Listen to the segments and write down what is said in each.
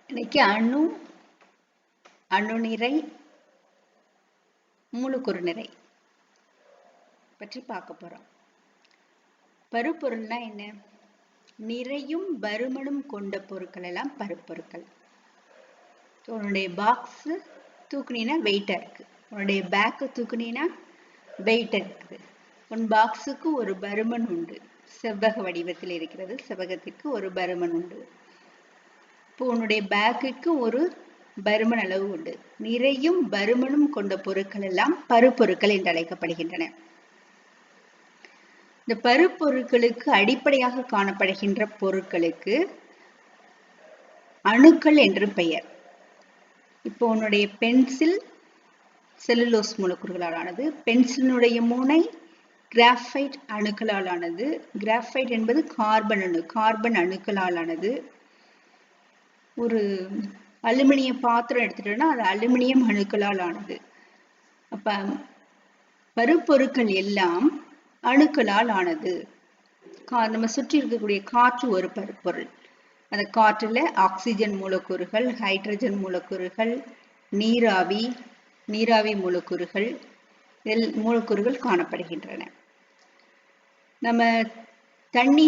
இன்னைக்கு அணுநிறை மூலக்கூறு நிறை பற்றி பார்க்க போறோம். பருப்பொருள்னா என்ன? நிறையும் பருமனும் கொண்ட பொருட்கள் எல்லாம் பருப்பொருட்கள். உன்னுடைய பாக்ஸ் தூக்குனீனா வெயிட்டா இருக்கு, உன்னுடைய பேக் தூக்குனீனா வெயிட்டா இருக்குது. உன் பாக்ஸுக்கு ஒரு பருமன் உண்டு, செவ்வக வடிவத்தில் இருக்கிறது. செவ்வகத்திற்கு ஒரு பருமன் உண்டு. இப்போ உன்னுடைய பேக்குக்கு ஒரு பருமன் அளவு உண்டு. நிறையும் பருமனும் கொண்ட பொருட்கள் எல்லாம் பருப்பொருட்கள் என்று அழைக்கப்படுகின்றன. இந்த பருப்பொருட்களுக்கு அடிப்படையாக காணப்படுகின்ற பொருட்களுக்கு அணுக்கள் என்று பெயர். இப்போ உன்னுடைய பென்சில் செல்லுலோஸ் மூலக்கூறுகளால் ஆனது. பென்சிலினுடைய முனை கிராஃபைட் அணுக்களால் ஆனது. கிராஃபைட் என்பது கார்பன் அணு, கார்பன் அணுக்களால் ஆனது. ஒரு அலுமினிய பாத்திரம் எடுத்துட்டோம்னா அது அலுமினியம் அணுக்களால் ஆனது. அப்ப பருப்பொருட்கள் எல்லாம் அணுக்களால் ஆனது. நம்ம சுற்றி இருக்கக்கூடிய காற்று ஒரு பருப்பொருள். அந்த காற்றுல ஆக்சிஜன் மூலக்கூறுகள், ஹைட்ரஜன் மூலக்கூறுகள், நீராவி மூலக்கூறுகள் மூலக்கூறுகள் காணப்படுகின்றன. நம்ம தண்ணி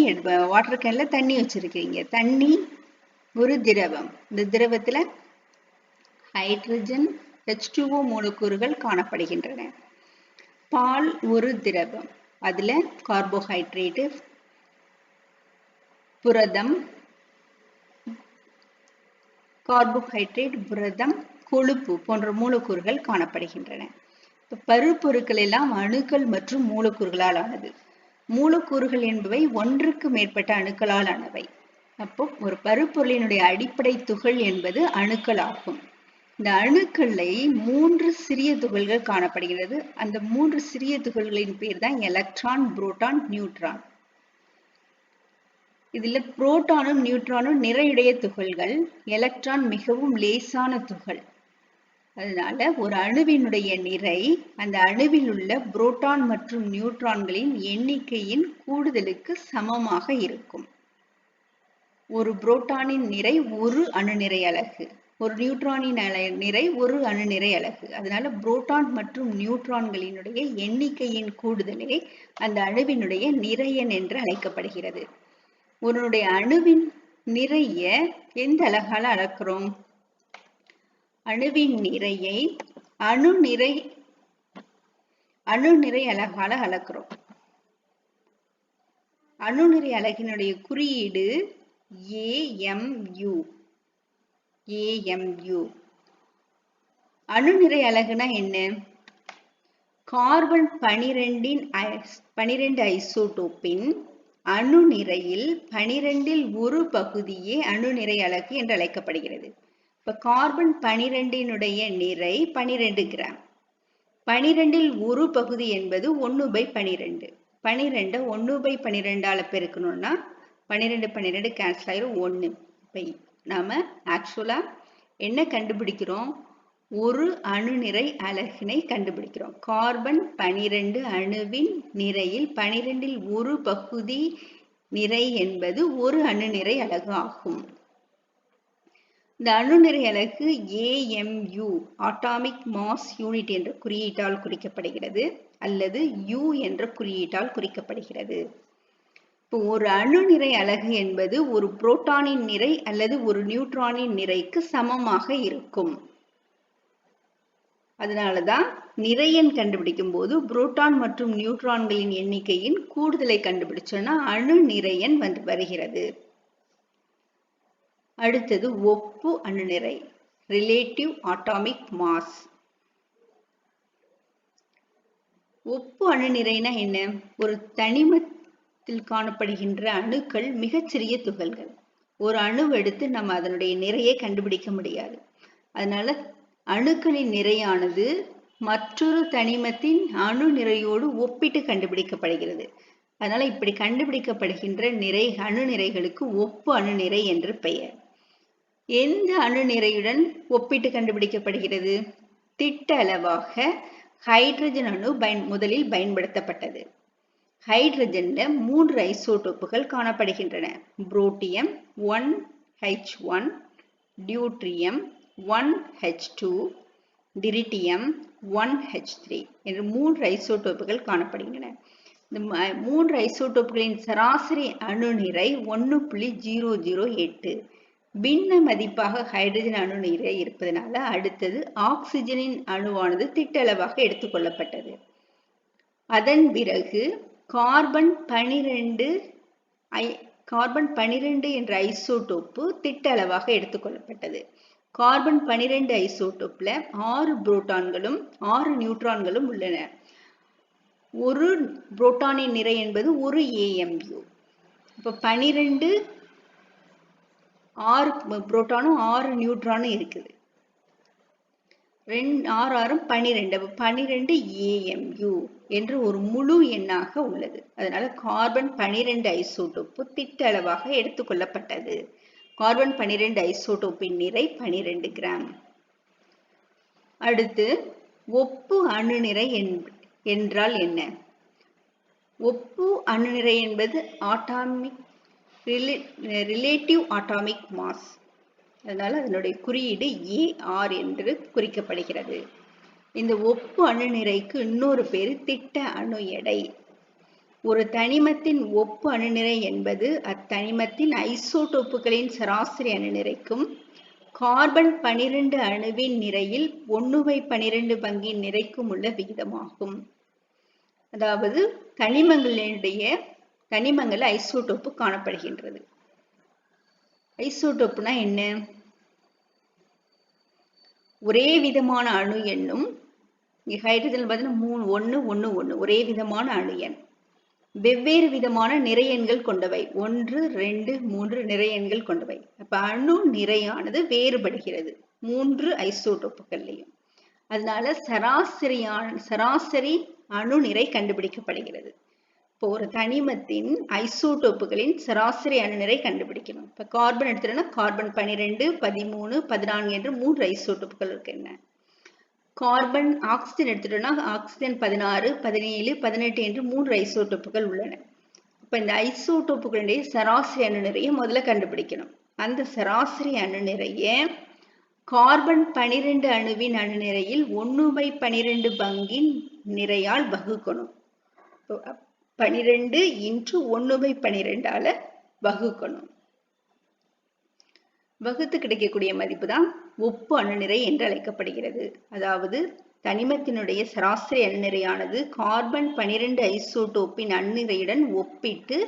வாட்டர் கேன்ல தண்ணி வச்சிருக்கீங்க. தண்ணி ஒரு திரவம். இந்த திரவத்துல ஹைட்ரஜன் H2O மூலக்கூறுகள் காணப்படுகின்றன. பால் ஒரு திரவம். அதுல கார்போஹைட்ரேட், புரதம், கொழுப்பு போன்ற மூலக்கூறுகள் காணப்படுகின்றன. பருப்பொருட்கள் எல்லாம் அணுக்கள் மற்றும் மூலக்கூறுகளால் ஆனது. மூலக்கூறுகள் என்பவை ஒன்றுக்கு மேற்பட்ட அணுக்களால் ஆனவை. அப்போ ஒரு பருப்பொருளினுடைய அடிப்படை துகள் என்பது அணுக்கள் ஆகும். இந்த அணுக்களை 3 சிறிய துகள்கள் காணப்படுகிறது. அந்த 3 சிறிய துகள்களின் பேர் தான் எலக்ட்ரான், புரோட்டான், நியூட்ரான். இதுல புரோட்டானும் நியூட்ரானும் நிறையுடைய துகள்கள். எலக்ட்ரான் மிகவும் லேசான துகள். அதனால ஒரு அணுவினுடைய நிறை அந்த அணுவில் உள்ள புரோட்டான் மற்றும் நியூட்ரான்களின் எண்ணிக்கையின் கூடுதலுக்கு சமமாக இருக்கும். ஒரு புரோட்டானின் நிறை ஒரு அணு நிறை அலகு, ஒரு நியூட்ரானின் நிறை ஒரு அணு நிறை அலகு. அதனால புரோட்டான் மற்றும் நியூட்ரான்களினுடைய எண்ணிக்கையின் கூடுதலே அந்த அணுவினுடைய நிறையன் என்று அழைக்கப்படுகிறது. உன்னுடைய அணுவின் நிறைய எந்த அலகால அளக்கிறோம்? அணுவின் நிறையை அணுநிறை அலகால அளக்கிறோம். அணுநிறை அலகினுடைய குறியீடு AMU. அணுநிறை அலகுனா என்ன? கார்பன் 12 ஐசோடோப்பின் அணு நிறையில் 12இல் ஒரு பகுதியே அணுநிறை அலகு என்று அழைக்கப்படுகிறது. இப்ப கார்பன் 12னுடைய நிறை 12 கிராம். 12இல் ஒரு பகுதி என்பது 1/12. 12 1/12 பெருக்கணும்னா 12 கேன்சல் ஆயிரும் 1. இப்ப நாம ஆக்சுவலா என்ன கண்டுபிடிக்கிறோம்? ஒரு அணுநிறை அலகினை கண்டுபிடிக்கிறோம். கார்பன் 12 அணுவின் நிறையில் 12இல் ஒரு பகுதி நிறை என்பது ஒரு அணுநிறை அலகு ஆகும். இந்த அணுநிறை அலகு AMU, அட்டாமிக் மாஸ் யூனிட் என்ற குறியீட்டால் குறிக்கப்படுகிறது அல்லது U என்ற குறியீட்டால் குறிக்கப்படுகிறது. இப்போ ஒரு அணுநிறை அலகு என்பது ஒரு புரோட்டானின் நிறை அல்லது ஒரு நியூட்ரானின் நிறைக்கு சமமாக இருக்கும். அதனாலதான் நிறையன் கண்டுபிடிக்கும் போது புரோட்டான் மற்றும் நியூட்ரான்களின் எண்ணிக்கையின் கூடுதலை கண்டுபிடிச்சோன்னா அணு நிறையன் வருகிறது. அடுத்தது ஒப்பு அணுநிறை, ரிலேட்டிவ் அட்டாமிக் மாஸ். ஒப்பு அணுநிறைனா என்ன? ஒரு தனிமத்தில் காணப்படுகின்ற அணுக்கள் மிகச்சிறிய துகள்கள். ஒரு அணுவை எடுத்து நம்ம அதனுடைய நிறையை கண்டுபிடிக்க முடியாது. அதனால அணுக்களின் நிறையானது மற்றொரு தனிமத்தின் அணு நிறையோடு ஒப்பிட்டு கண்டுபிடிக்கப்படுகிறது. அதனால இப்படி கண்டுபிடிக்கப்படுகின்ற அணு நிறைகளுக்கு ஒப்பு அணுநிறை என்று பெயர். எந்த அணு நிறையுடன் ஒப்பிட்டு கண்டுபிடிக்கப்படுகிறது? திட்ட அளவாக ஹைட்ரஜன் அணு முதலில் பயன்படுத்தப்பட்டது. ஹைட்ரஜன்ல 3 ஐசோடோப்புகள் காணப்படுகின்றன. Protium 1H1, deuterium 1H2, tritium 1H3 என்று 3 ஐசோடோப்புகள் காணப்படுகின்றன. இந்த 3 ஐசோடோப்புகளின் சராசரி அணு நிறை 1.008. பின்ன மதிப்பாக ஹைட்ரஜன் அணு நிறை இருப்பதனால அடுத்தது ஆக்சிஜனின் அணுவானது திட்டளவாக எடுத்துக்கொள்ளப்பட்டது. அதன் பிறகு கார்பன் 12 என்ற ஐசோடோப்பு திட்டளவாக எடுத்துக்கொள்ளப்பட்டது. கார்பன் 12 ஐசோடோப்ல 6 புரோட்டான்களும் 6 நியூட்ரான்களும் உள்ளன. ஒரு புரோட்டானின் நிறை என்பது 1 AMU. இப்ப 12 6 புரோட்டானும் 6 நியூட்ரானும் இருக்குது. 6 12, 12 AMU என்று ஒரு முழு எண்ணாக உள்ளது. அதனால கார்பன் 12 ஐசோடோப்பு திட்டளவாக எடுத்துக்கொள்ளப்பட்டது. கார்பன் 12 ஐசோடோப்பின் நிறை 12 கிராம். அடுத்து ஒப்பு அணுநிறை என்றால் என்ன? ஒப்பு அணுநிறை என்பது ரிலேட்டிவ் அட்டாமிக் மாஸ். அதனால அதனுடைய குறியீடு AR என்று குறிக்கப்படுகிறது. இந்த ஒப்பு அணுநிறைக்கு இன்னொரு பேரு திட்ட அணு எடை. ஒரு தனிமத்தின் ஒப்பு அணுநிறை என்பது அத்தனிமத்தின் ஐசோடோப்புகளின் சராசரி அணுநிறைக்கும் கார்பன் 12 அணுவின் நிறையில் 1/12 பங்கின் நிறைக்கும் உள்ள விகிதமாகும். அதாவது தனிமங்கள் ஐசோடோப்பு காணப்படுகின்றது. ஐசோடோப்புனா என்ன? ஒரே விதமான அணு எண்ணும், ஹைட்ரஜன் பார்த்தீங்கன்னா 1 1 1 ஒரே விதமான அணு எண், வெவ்வேறு விதமான நிறை எண்கள் கொண்டவை, 1 2 3 நிறை எண்கள் கொண்டவை. அப்ப அணு நிறையானது வேறுபடுகிறது 3 ஐசோடோப்புகள்லையும். அதனால சராசரி அணு நிறை கண்டுபிடிக்கப்படுகிறது. இப்போ ஒரு தனிமத்தின் ஐசோடோப்புகளின் சராசரி அணுநிறை கண்டுபிடிக்கணும். இப்போ கார்பன் எடுத்துட்டோம்னா கார்பன் 12, 13, 14 என்று 3 ஐசோடோப்புகள் இருக்கின்றன. கார்பன் ஆக்சிஜன் எடுத்துட்டோம்னா ஆக்சிஜன் 16, 17, 18 என்று 3 ஐசோடோப்புகள் உள்ளன. இப்போ இந்த ஐசோடோப்புகளுடைய சராசரி அணுநிறையை முதல்ல கண்டுபிடிக்கணும். அந்த சராசரி அணுநிறையை கார்பன் 12 அணுவின் அணுநிறையில் 1/12 பங்கின் நிறையால் வகுக்கணும். 12 × 1/12 வகுக்கணும். வகுத்து கிடைக்கக்கூடிய மதிப்பு தான் ஒப்பு அணுநிறை என்று அழைக்கப்படுகிறது. அதாவது தனிமத்தினுடைய சராசரி அணுநிறையானது கார்பன் 12 ஐசோடோப்பின் அணுநிறையுடன் ஒப்பிட்டு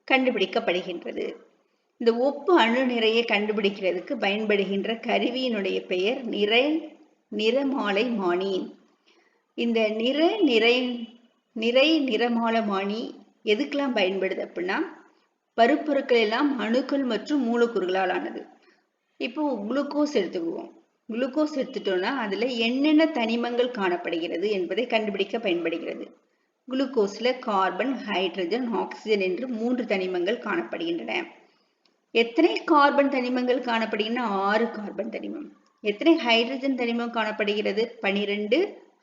கண்டுபிடிக்கப்படுகின்றது. இந்த ஒப்பு அணுநிறையை கண்டுபிடிக்கிறதுக்கு பயன்படுகின்ற கருவியினுடைய பெயர் நிறமாலைமானி. இந்த நிறமாலைமானி எதுக்கெல்லாம் பயன்படுது அப்படின்னா, பருப்பொருட்கள் எல்லாம் அணுக்கள் மற்றும் மூலக்கூறுகளால் ஆனது. இப்போ குளுக்கோஸ் எடுத்துக்குவோம். குளுக்கோஸ் எடுத்துட்டோம்னா அதுல என்னென்ன தனிமங்கள் காணப்படுகிறது என்பதை கண்டுபிடிக்க பயன்படுகிறது. குளுக்கோஸ்ல கார்பன், ஹைட்ரஜன், ஆக்சிஜன் என்று 3 தனிமங்கள் காணப்படுகின்றன. எத்தனை கார்பன் தனிமங்கள் காணப்படுகின்றன? 6 கார்பன் தனிமம். எத்தனை ஹைட்ரஜன் தனிமம் காணப்படுகிறது? 12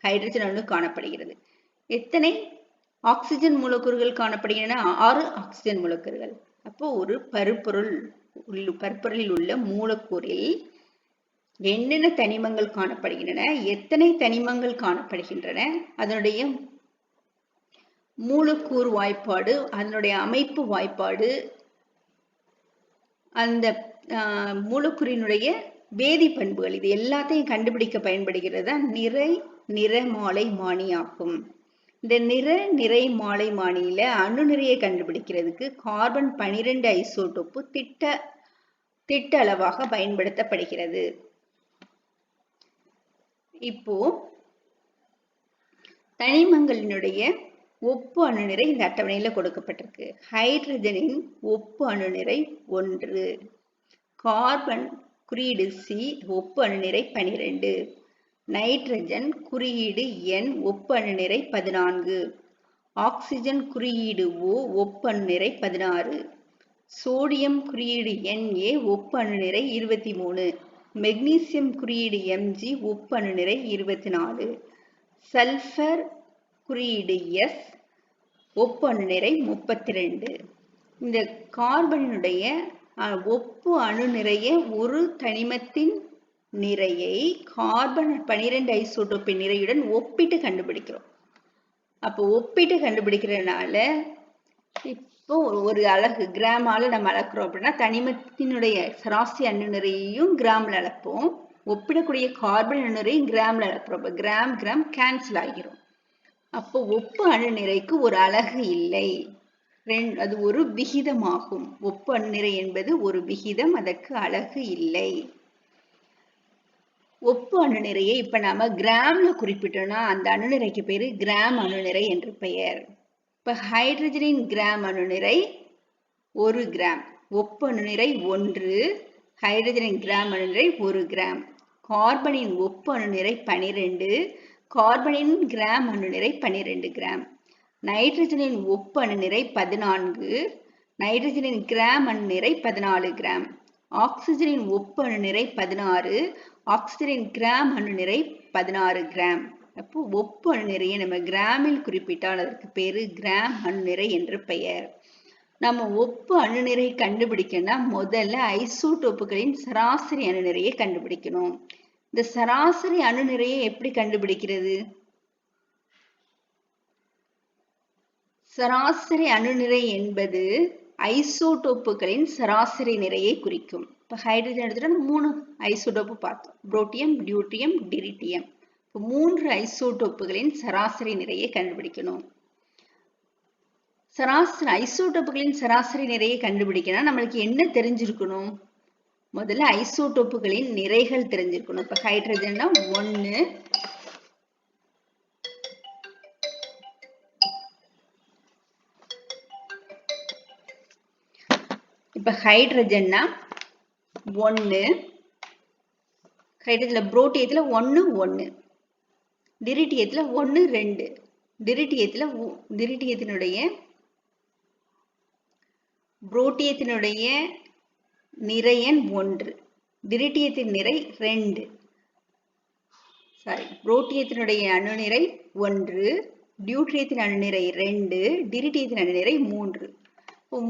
ஹைட்ரஜன் அணு காணப்படுகிறது. எத்தனை ஆக்சிஜன் மூலக்கூறுகள் காணப்படுகின்றன? 6 ஆக்சிஜன் மூலக்கூறுகள். அப்போ ஒரு பருப்பொருளில் உள்ள மூலக்கூறில் என்னென்ன தனிமங்கள் காணப்படுகின்றன, எத்தனை தனிமங்கள் காணப்படுகின்றன, அதனுடைய மூலக்கூறு வாய்ப்பாடு, அதனுடைய அமைப்பு வாய்ப்பாடு, அந்த மூலக்கூறினுடைய வேதி பண்புகள், இது எல்லாத்தையும் கண்டுபிடிக்க பயன்படுகிறது நிறமாலைமானி ஆகும். இந்த நிறமாலைமானியில அணு நிறையை கண்டுபிடிக்கிறதுக்கு கார்பன் 12 ஐசோடோப்பு திட்ட அளவாக பயன்படுத்தப்படுகிறது. இப்போ தனிமங்களினுடைய ஒப்பு அணுநிறை இந்த அட்டவணையில கொடுக்கப்பட்டிருக்கு. ஹைட்ரஜனின் ஒப்பு அணுநிறை 1, கார்பன் குறியீடு C ஒப்பு அணுநிறை 12, நைட்ரஜன் குறியீடு N ஒப்பு அணுநிறை 14, ஆக்சிஜன் குறியீடு O ஒப்பு அணுநிறை 16, சோடியம் குறியீடு Na ஒப்பு அணுநிறை 23, மெக்னீசியம் குறியீடு Mg ஒப்பு அணுநிறை 24, சல்பர் குறியீடு S ஒப்பு அணுநிறை 32. இந்த கார்பனுடைய ஒப்பு அணு நிறைய ஒரு தனிமத்தின் நிறையை கார்பன் 12 ஐசோடோப்பின் நிறையுடன் ஒப்பிட்டு கண்டுபிடிக்கிறோம். அப்போ ஒப்பிட்டு கண்டுபிடிக்கிறதுனால இப்போ ஒரு அலகு கிராமால நம்ம அளக்குறோம் அப்படின்னா தனிமத்தினுடைய சராசரி அணு நிறையையும் கிராம்ல அளப்போம். ஒப்பிடக்கூடிய கார்பன் அணு நிறையும் கிராம்ல அளப்போம். அப்போ கிராம் கிராம் கேன்சல் ஆகிரும். அப்போ ஒப்பு அணு நிறைக்கு ஒரு அலகு இல்லை, அது ஒரு விகிதமாகும். ஒப்பு அணு நிறை என்பது ஒரு விகிதம், அதற்கு அலகு இல்லை. ஒப்பு அணு நிறையை இப்ப நாம கிராம்ல குறிப்பிட்டோம்னா அந்த அணு நிறைக்கு பேரு கிராம் அணு நிறை என்று பெயர். இப்ப ஹைட்ரஜனின் கிராம் அணு நிறை 1 கிராம், ஒப்பு அணு நிறை 1, ஹைட்ரஜனின் கிராம் அணு நிறை 1 கிராம். கார்பனின் ஒப்பு அணு நிறை 12, கார்பனின் கிராம் அணு நிறை 12 கிராம். நைட்ரஜனின் ஒப்பு அணு நிறை 14, நைட்ரஜனின் கிராம் அணு நிறை 14 கிராம். ஆக்சிஜனின் ஒப்பு அணு நிறை 16, ஆக்சிஜனின் கிராம் அணு நிறை 16 கிராம். அப்போ ஒப்பு அணு நிறையை நம்ம கிராமில் குறிப்பிட்டால் அதற்கு பேரு கிராம் அணு நிறை என்று பெயர். நம்ம ஒப்பு அணு நிறை கண்டுபிடிக்கணும்னா முதல்ல ஐசோடோப்புகளின் சராசரி அணு நிறையை கண்டுபிடிக்கணும். இந்த சராசரி அணு நிறையை எப்படி கண்டுபிடிக்கிறது? சராசரி அணு நிறை என்பது ஐசோடோப்புகளின் சராசரி நிறையை குறிக்கும். இப்போ ஹைட்ரஜன் எடுத்துட்டா 3 ஐசோடோப்பு பார்த்தோம், புரோட்டியம், டியூட்ரியம், டிரிட்டியம். இப்போ 3 ஐசோடோப்புகளின் சராசரி நிறையை கண்டுபிடிக்கணும். சராசரி ஐசோடோப்புகளின் சராசரி நிறையை கண்டுபிடிக்கணும் நம்மளுக்கு என்ன தெரிஞ்சிருக்கணும்? முதல்ல ஐசோடோப்புகளின் நிறைகள் தெரிஞ்சிருக்கணும். இப்போ ஹைட்ரஜன்னா 1, இப்ப ஹைட்ரஜன்னா 1, ஹைட்ரஜன்ல புரோட்டியத்துல 1 1, டிரிட்டியத்துல 1 2, டிரிட்டியத்தினுடைய புரோட்டியத்தினுடைய நிறையன் 1, டிரிட்டியத்தின் நிறை 2, புரோட்டியத்தினுடைய அணு நிறை 1, டியூட்ரியத்தின் அணு நிறை 2, டிரிட்டியத்தின் அணு நிறை 3.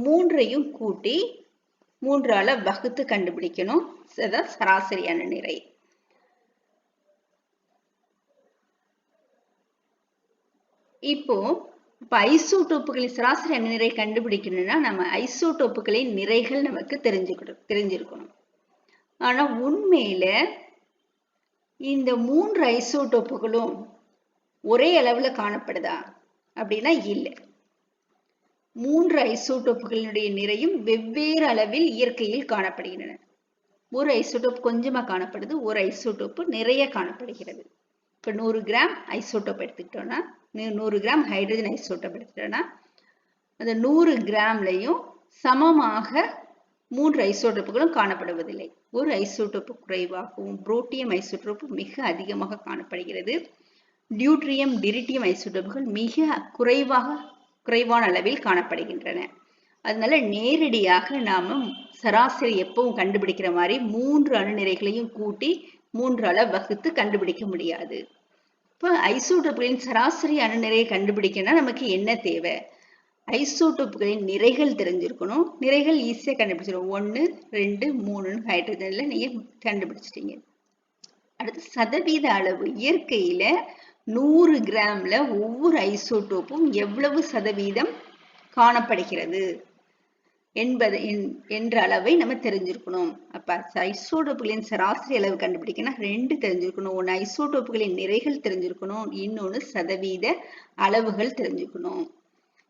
மூன்றையும் கூட்டி 3ஆல வகுத்து கண்டுபிடிக்கணும். சராசரி அணு நிறை. இப்போ ஐசோடோப்புகளின் சராசரி அணு நிறை கண்டுபிடிக்கணும்னா நம்ம ஐசோடோப்புகளின் நிறைகள் நமக்கு தெரிஞ்சிருக்கணும். ஆனா உண்மையில இந்த 3 ஐசோடோப்புகளும் ஒரே அளவுல காணப்படுதா அப்படின்னா இல்லை. 3 ஐசோடோப்புகளினுடைய நிறையும் வெவ்வேறு அளவில் இயற்கையில் காணப்படுகின்றன. ஒரு ஐசோடோப் கொஞ்சமா காணப்படுது, ஒரு ஐசோடோப்பு நிறைய காணப்படுகிறது. இப்போ 100 கிராம் ஐசோடோப் எடுத்துக்கிட்டோம்னா 100 கிராம் ஹைட்ரஜன் ஐசோடோப் எடுத்துக்கிட்டோம்னா அந்த 100 கிராம்லையும் சமமாக 3 ஐசோடோப்புகளும் காணப்படுவதில்லை. ஒரு ஐசோடோப்பு குறைவாகவும் புரோட்டியம் ஐசோடோப்பு மிக அதிகமாக காணப்படுகிறது. டியூட்ரியம், டிரிட்டியம் ஐசோடோப்புகள் மிக குறைவான அளவில் காணப்படுகின்றன. அதனால நேரடியாக நாம சராசரி எப்பவும் கண்டுபிடிக்கிற மாதிரி 3 அணு நிறைகளையும் கூட்டி 3ஆல வகுத்து கண்டுபிடிக்க முடியாது. இப்போ ஐசோடோப்புகளின் சராசரி அணு நிறையை கண்டுபிடிக்கணும்னா நமக்கு என்ன தேவை? ஐசோடோப்புகளின் நிறைகள் தெரிஞ்சிருக்கணும். நிறைகள் ஈஸியா கண்டுபிடிச்சிடும். 1 2 3 ஹைட்ரஜன்ல நீங்க கண்டுபிடிச்சிட்டீங்க. அடுத்து சதவீத அளவு. இயற்கையில 100 கிராம்ல ஒவ்வொரு ஐசோடோப்பும் எவ்வளவு சதவீதம் காணப்படுகிறது என்ற அளவை நம்ம தெரிஞ்சிருக்கணும். அப்ப ஐசோடோப்புகளின் சராசரி அளவு கண்டுபிடிக்கணும் 2 தெரிஞ்சிருக்கணும். ஒன்னு ஐசோடோப்புகளின் நிறைகள் தெரிஞ்சிருக்கணும், இன்னொன்னு சதவீத அளவுகள் தெரிஞ்சுக்கணும்.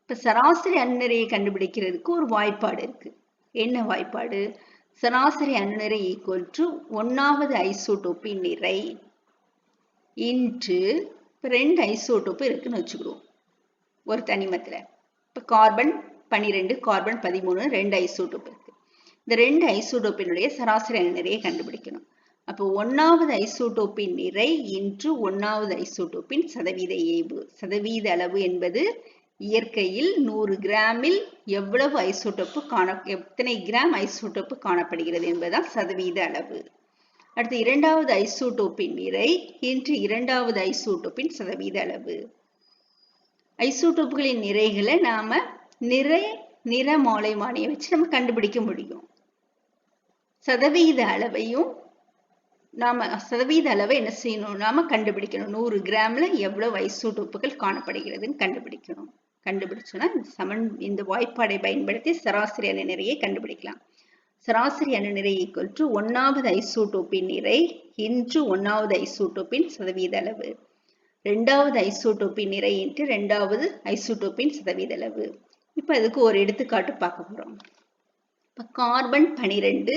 இப்ப சராசரி அணு நிறையை கண்டுபிடிக்கிறதுக்கு ஒரு வாய்ப்பாடு இருக்கு. என்ன வாய்ப்பாடு? சராசரி அணு நிறை ஈக்குவல் டு 1வது ஐசோடோப்பின் நிறை இன்டு 2 ஐசோடோப்பு இருக்குன்னு வச்சுக்கிறோம் ஒரு தனிமத்துல. இப்ப கார்பன் 12, கார்பன் 13 2 ஐசோடோப் இருக்கு. இந்த 2 ஐசோடோப்பினுடைய சராசரி அணு நிறையை கண்டுபிடிக்கணும். அப்போ 1வது ஐசோடோப்பின் நிறை இன்டு 1வது ஐசோடோப்பின் சதவீத இயைபு. சதவீத அளவு என்பது இயற்கையில் 100 கிராமில் எவ்வளவு ஐசோடோப்பு எத்தனை கிராம் ஐசோடோப்பு காணப்படுகிறது என்பதுதான் சதவீத அளவு. அடுத்து 2வது ஐசோடோப்பின் நிறை இன்று 2வது ஐசோடோப்பின் சதவீத அளவு. ஐசோடோப்புகளின் நிறைகளை நாம நிறமாலைமானியை வச்சு நம்ம கண்டுபிடிக்க முடியும். சதவீத அளவையும் சதவீத அளவை என்ன செய்யணும், நாம கண்டுபிடிக்கணும். 100 கிராம்ல எவ்வளவு ஐசோடோப்புகள் காணப்படுகிறதுன்னு கண்டுபிடிக்கணும். கண்டுபிடிச்சோன்னா இந்த வாய்ப்பாடை பயன்படுத்தி சராசரி அணு நிறையை கண்டுபிடிக்கலாம். சராசரி அணு நிறை ஈக்குவல் டு 1வது ஐசோடோப்பின் நிறை இன்று 1வது ஐசோடோப்பின் சதவீத அளவு, 2வது ஐசோடோப்பின் நிறை இன்று 2வது ஐசோடோப்பின் சதவீத அளவு. இப்ப அதுக்கு ஒரு எடுத்துக்காட்டு பார்க்க போறோம். இப்ப கார்பன் 12,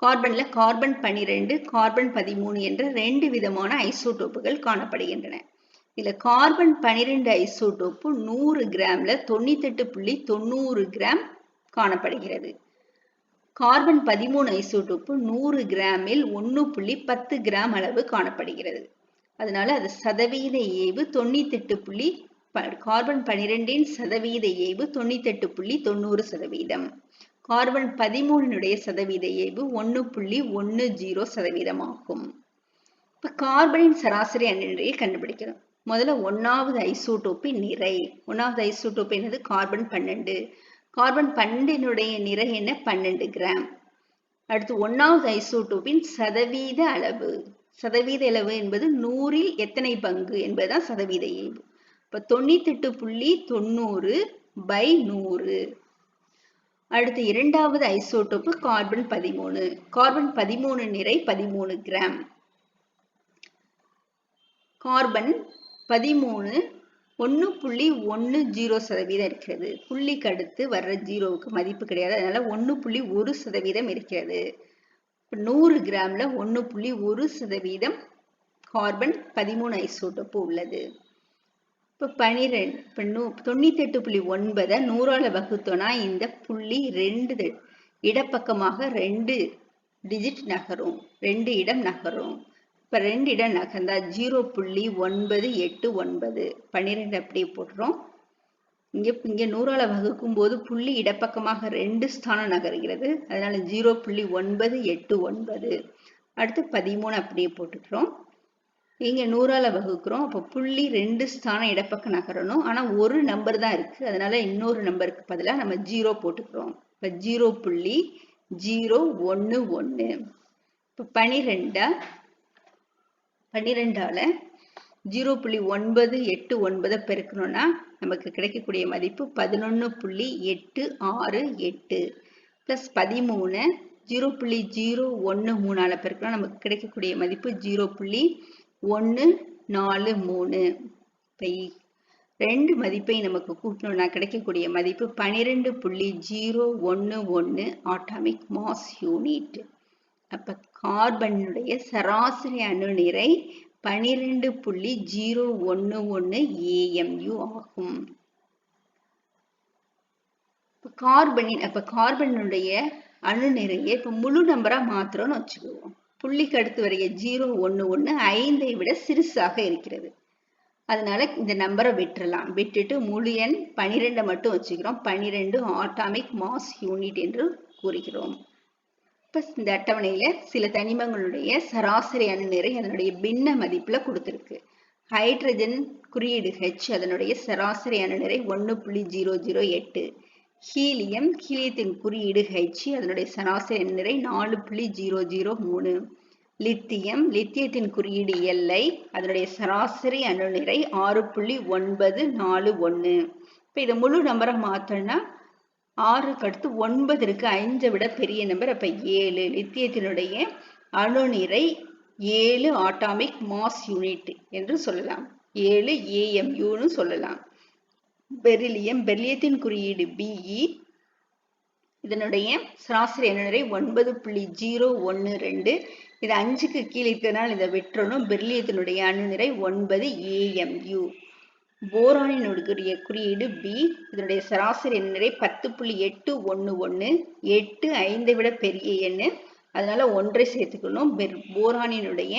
கார்பன்ல கார்பன் 12, கார்பன் 13 என்ற 2 விதமான ஐசோடோப்புகள் காணப்படுகின்றன. இதுல கார்பன் 12 ஐசோடோப்பு 100 கிராம்ல 98.90 கிராம் காணப்படுகிறது. கார்பன் 13 ஐசோடோப்பு 100 கிராமில் 1.10 கிராம் அளவு காணப்படுகிறது. அதனால அது சதவீத ஏய்வு 98. கார்பன் 12இன் சதவீத ஏய்வு 98.90%. கார்பன் 13 சதவீத ஏய்வு 1.10% ஆகும். இப்ப கார்பனின் சராசரி அணு நிறையை கண்டுபிடிக்கிறோம். முதல்ல 1வது ஐசோடோப்பின் நிறை. 1வது ஐசோடோப் என்னது? கார்பன் 12. கார்பன் 12 நிறை என்ன? 12 கிராம். அடுத்து 1வது ஐசோடோப்பின் சதவீத அளவு. சதவீத அளவு என்பது 100இல் எத்தனை பங்கு என்பதுதான் சதவீத ஏய்வு. இப்ப 98.90/100. அடுத்து 2வது ஐசோடோப்பு கார்பன் 13. கார்பன் 13 நிறை 13 கிராம். கார்பன் 13 1.10% இருக்கிறது. புள்ளிக்கு அடுத்து வர்ற ஜீரோவுக்கு மதிப்பு கிடையாது, அதனால 1.1% இருக்கிறது. 100 கிராம்ல 1.1% கார்பன் 13 ஐசோடோப்பு உள்ளது. இப்போ 98.9 100ஆல வகுத்தோம்னா இந்த புள்ளி 2 இடப்பக்கமாக 2 டிஜிட் நகரும், 2 இடம் நகரும். இப்போ 2 இடம் நகர்ந்தா 0.989. 12 அப்படியே போட்டுரும். இங்கே 100ஆல வகுக்கும் போது புள்ளி இடப்பக்கமாக 2 ஸ்தானம் நகர்கிறது, அதனால 0.989. அடுத்து 13 அப்படியே போட்டுக்கிறோம். இங்க 100ஆல வகுக்கிறோம், அப்போ புள்ளி 2 ஸ்தானம் இடப்பக்கம் நகரணும். ஆனா ஒரு நம்பர் தான் இருக்கு, அதனால இன்னொரு நம்பருக்கு பதிலா நம்ம 0 போட்டுக்கிறோம். இப்ப 0.011. இப்ப 12ஆல 0.989 பெருக்கணும்னா நமக்கு கிடைக்கக்கூடிய மதிப்பு 11.868 பிளஸ் 13 0.013ஆல பெருக்கணும், நமக்கு கிடைக்கக்கூடிய மதிப்பு 0.143. ரெண்டு மதிப்பை நமக்கு கூட்டணும்னா கிடைக்கக்கூடிய மதிப்பு 12.011 ஆட்டாமிக் மாஸ் யூனிட். அப்ப கார்பனுடைய சராசரி அணு நிறை 12.011 AMU ஆகும். கார்பனுடைய அணு நிறையை இப்ப முழு நம்பரா மாத்திரம்னு வச்சுக்குவோம். புள்ளிக்கு அடுத்து வரைய 011 5ஐ விட சிறுசாக இருக்கிறது, அதனால இந்த நம்பரை விட்டுறலாம். விட்டுட்டு முழு எண் 12 மட்டும் வச்சுக்கிறோம். 12 ஆட்டாமிக் மாஸ் யூனிட் என்று கூறுகிறோம். இப்ப இந்த அட்டவணையில சில தனிமங்களுடைய சராசரி அணு நிறை அதனுடைய பின்ன மதிப்புல கொடுத்திருக்கு. ஹைட்ரஜன் குறியீடு H, அதனுடைய சராசரி அணு நிறை 1.008. ஹீலியத்தின் குறியீடு H, அதனுடைய சராசரி அணு நிறை 4.003. லித்தியத்தின் குறியீடு Li, அதனுடைய சராசரி அணு நிறை 6.941. இப்ப இதை முழு நம்பரை மாத்தோம்னா 6க்கு அடுத்து 9 இருக்கு, 5ஐ விட பெரிய நம்பர், அப்ப 7. லித்தியத்தினுடைய அணு நிறை 7 ஆட்டாமிக் மாஸ் யூனிட் என்று சொல்லலாம், 7 AMUன்னு சொல்லலாம். பெரிலியத்தின் குறியீடு Be, இதனுடைய சராசரி அணு நிறை 9.012. இது 5க்கு கீழே இருக்கிறதுனால இதை விட்டுறணும். பெரிலியத்தினுடைய அணு நிறை 9 AMU. போரானினுடைய குறியீடு B, இதனுடைய சராசரி அணு நிறை 10.811. 8 5ஐ விட பெரிய எண்ணு, அதனால 1ஐ சேர்த்துக்கணும். போரானினுடைய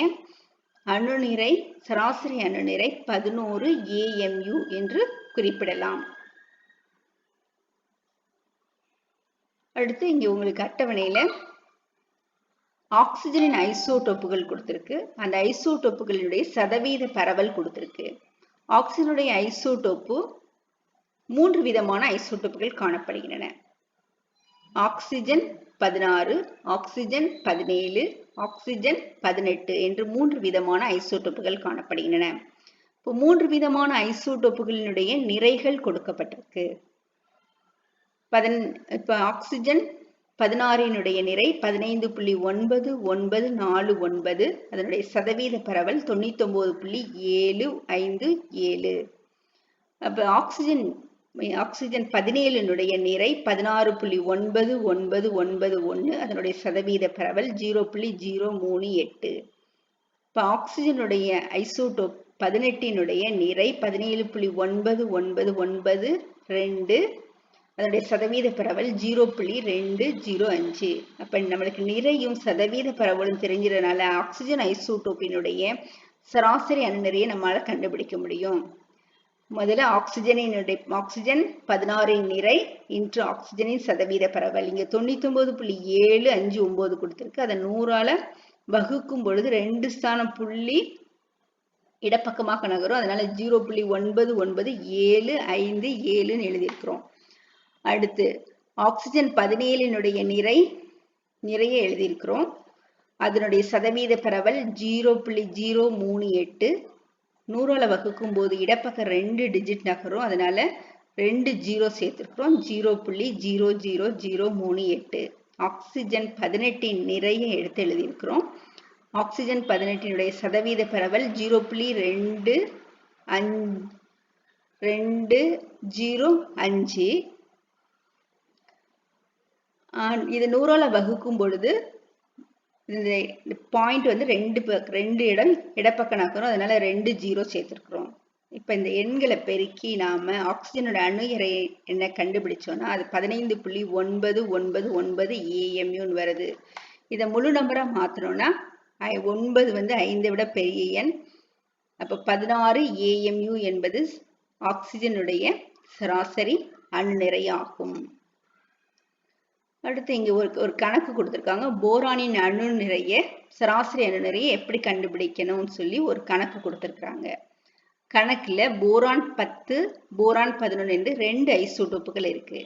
அணு நிறை சராசரி அணு நிறை 11 AMU என்று குறிப்பிடலாம். அடுத்து இங்க உங்களுக்கு அட்டவணையில ஆக்சிஜனின் ஐசோடோப்புகள் கொடுத்திருக்கு. அந்த ஐசோடோப்புகளுடைய சதவீத பரவல் கொடுத்திருக்கு. ஆக்சிஜனுடைய ஐசோடோப்பு 3 விதமான ஐசோடோப்புகள் காணப்படுகின்றன. ஆக்சிஜன் 16, ஆக்சிஜன் 17, ஆக்சிஜன் 18 என்று 3 விதமான ஐசோடோப்புகள் காணப்படுகின்றன. இப்போ 3 விதமான ஐசோடோப்புகளினுடைய நிறைகள் கொடுக்கப்பட்டிருக்கு. இப்போ ஆக்சிஜன் 16 நிறை 15.9949, அதனுடைய சதவீத பரவல் 99.757. அப்ப ஆக்சிஜன் 17 நிறை 16.9991, அதனுடைய சதவீத பரவல் 0.038. இப்ப ஆக்சிஜனுடைய ஐசோடோப் 18 நிறை 17.9992, அதனுடைய சதவீத பரவல் 0.205. அப்ப நம்மளுக்கு நிறையும் சதவீத பரவலும் தெரிஞ்சதுனால ஆக்சிஜன் ஐசோடோப்பினுடைய சராசரி அணுநிறையை நம்மளால கண்டுபிடிக்க முடியும். முதல்ல ஆக்சிஜன் 16 நிறை இன்று ஆக்சிஜனின் சதவீத பரவல் இங்க 99.759 கொடுத்திருக்கு. அதை 100ஆல வகுக்கும் பொழுது 2 ஸ்தானம் புள்ளி இடப்பக்கமாக நகரும். அதனால 0.99757 எழுதியிருக்கிறோம். அடுத்து ஆக்சிஜன் 17 நிறைய எழுதியிருக்கிறோம். அதனுடைய சதவீத பரவல் 0.038. 100ஆல வகுக்கும் போது இடப்பக்கம் 2 டிஜிட் நகரும். அதனால 2 0 சேர்த்திருக்கிறோம். 0.00038. ஆக்சிஜன் 18 நிறைய எடுத்து எழுதியிருக்கிறோம். ஆக்சிஜன் 18 சதவீத பரவல் 0.205. இது 100ஆல வகுக்கும் பொழுது இந்த பாயிண்ட் வந்து 2 இடம் இடப்பக்கம் நகரும். அதனால 2 0 சேர்த்திருக்கிறோம். இப்ப இந்த எண்களை பெருக்கி நாம ஆக்சிஜனோட அணு எடை என்ன கண்டுபிடிச்சோம்னா அது 15.999 AMU வருது. இதை முழு நம்பரா மாத்தணும்னா 9 வந்து 5 விட பெரிய எண். அப்ப 16 AMU என்பது ஆக்சிஜனுடைய சராசரி அணு நிறை ஆகும். அடுத்து இங்க ஒரு கணக்கு கொடுத்திருக்காங்க. போரானின் அணு நிறைய சராசரி அணு நிறைய எப்படி கண்டுபிடிக்கணும்னு சொல்லி ஒரு கணக்கு கொடுத்திருக்காங்க. கணக்குல போரான் 10, போரான் 11 என்று 2 ஐசோடோப்புகள் இருக்கு.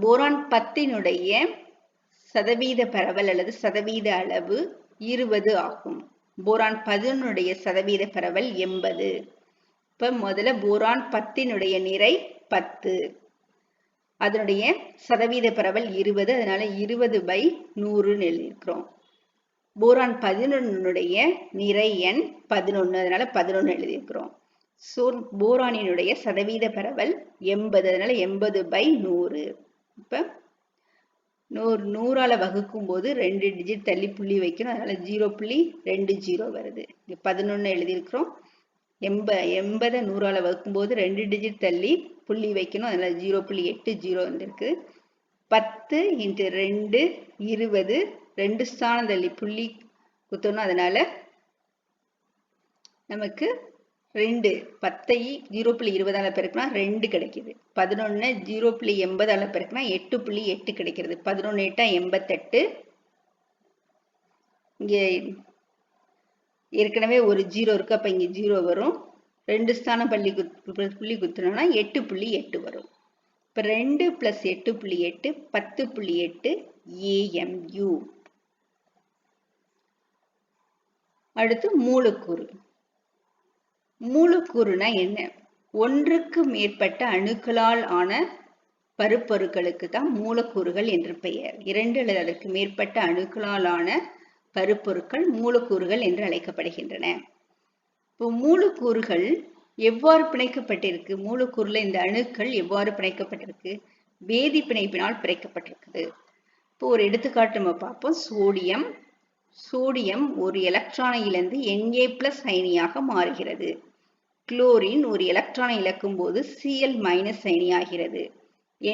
போரான் 10 சதவீத பரவல் அல்லது சதவீத அளவு 20 ஆகும். போரான் 11 சதவீத பரவல் 80. இப்ப முதல்ல போரான் 10 நிறை 10, அதனுடைய சதவீத பரவல் 20, அதனால 20/100 எழுதியிருக்கிறோம். போரான் 11 நிறை எண் 11, அதனால 11 எழுதியிருக்கிறோம். போரானினுடைய சதவீத பரவல் 80, அதனால 80/100. இப்ப 100ஆல வகுக்கும் போது 2 டிஜிட் தள்ளி புள்ளி வைக்கணும். அதனால 0.20 வருது. இங்க 11 எழுதியிருக்கிறோம். 80 100ஆல வகுக்கும் போது 2 டிஜிட் தள்ளி புள்ளி வைக்கணும். அதனால 0.80 வந்திருக்கு. 10 × 2 20, 2 ஸ்தானம் தள்ளி புள்ளி குத்தணும். அதனால நமக்கு 2 10ஐ 0.20ஆல பெருக்கினா 2 கிடைக்குது. 11 0.80ஆல பெருக்கினா 8.8 கிடைக்கிறது. 11 8 88. இங்க ஏற்கனவே ஒரு 0 இருக்கு. அப்ப இங்க 0 வரும். 2 ஸ்தானம் புள்ளி குத்துனோம்னா 8.8 வரும். இப்ப 2 + 8.8 10.8 AMU. அடுத்து மூலக்கூறு. மூலக்கூறுனா என்ன? ஒன்றுக்கு மேற்பட்ட அணுக்களால் ஆன பருப்பொருட்களுக்கு தான் மூலக்கூறுகள் என்று பெயர். 2 அல்லது அதற்கு மேற்பட்ட அணுக்களால் ஆன பருப்பொருட்கள் மூலக்கூறுகள் என்று அழைக்கப்படுகின்றன. இப்போ மூலக்கூறுகள் எவ்வாறு பிணைக்கப்பட்டிருக்கு? மூலக்கூறுல இந்த அணுக்கள் எவ்வாறு பிணைக்கப்பட்டிருக்கு? வேதி பிணைப்பினால் பிணைக்கப்பட்டிருக்குது. இப்போ ஒரு எடுத்துக்காட்டு நம்ம பார்ப்போம். சோடியம் ஒரு எலக்ட்ரானை இழந்து Na+ அயனியாக மாறுகிறது. குளோரின் ஒரு எலக்ட்ரானை இழக்கும் போது Cl- அயனியாகிறது. Na+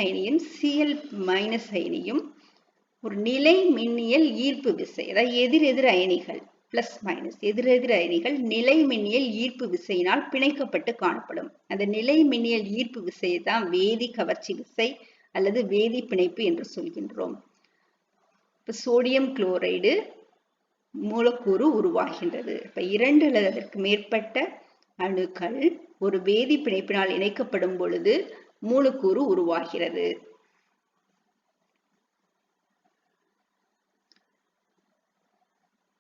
அயனியும் Cl- அயனியும் ஒரு நிலை மின்னியல் ஈர்ப்பு விசை, அதாவது எதிரெதிர் அயனிகள் எதிரெதிர் அயனிகள் நிலை மின்னியல் ஈர்ப்பு விசையினால் பிணைக்கப்பட்டு காணப்படும். அந்த நிலை மின்னியல் ஈர்ப்பு விசையை தான் வேதி கவர்ச்சி விசை அல்லது வேதி பிணைப்பு என்று சொல்கின்றோம். இப்ப சோடியம் குளோரைடு மூலக்கூறு உருவாகின்றது. இப்ப 2 அல்லது அதற்கு மேற்பட்ட அணுக்கள் ஒரு வேதி பிணைப்பினால் இணைக்கப்படும் பொழுது மூலக்கூறு உருவாகிறது.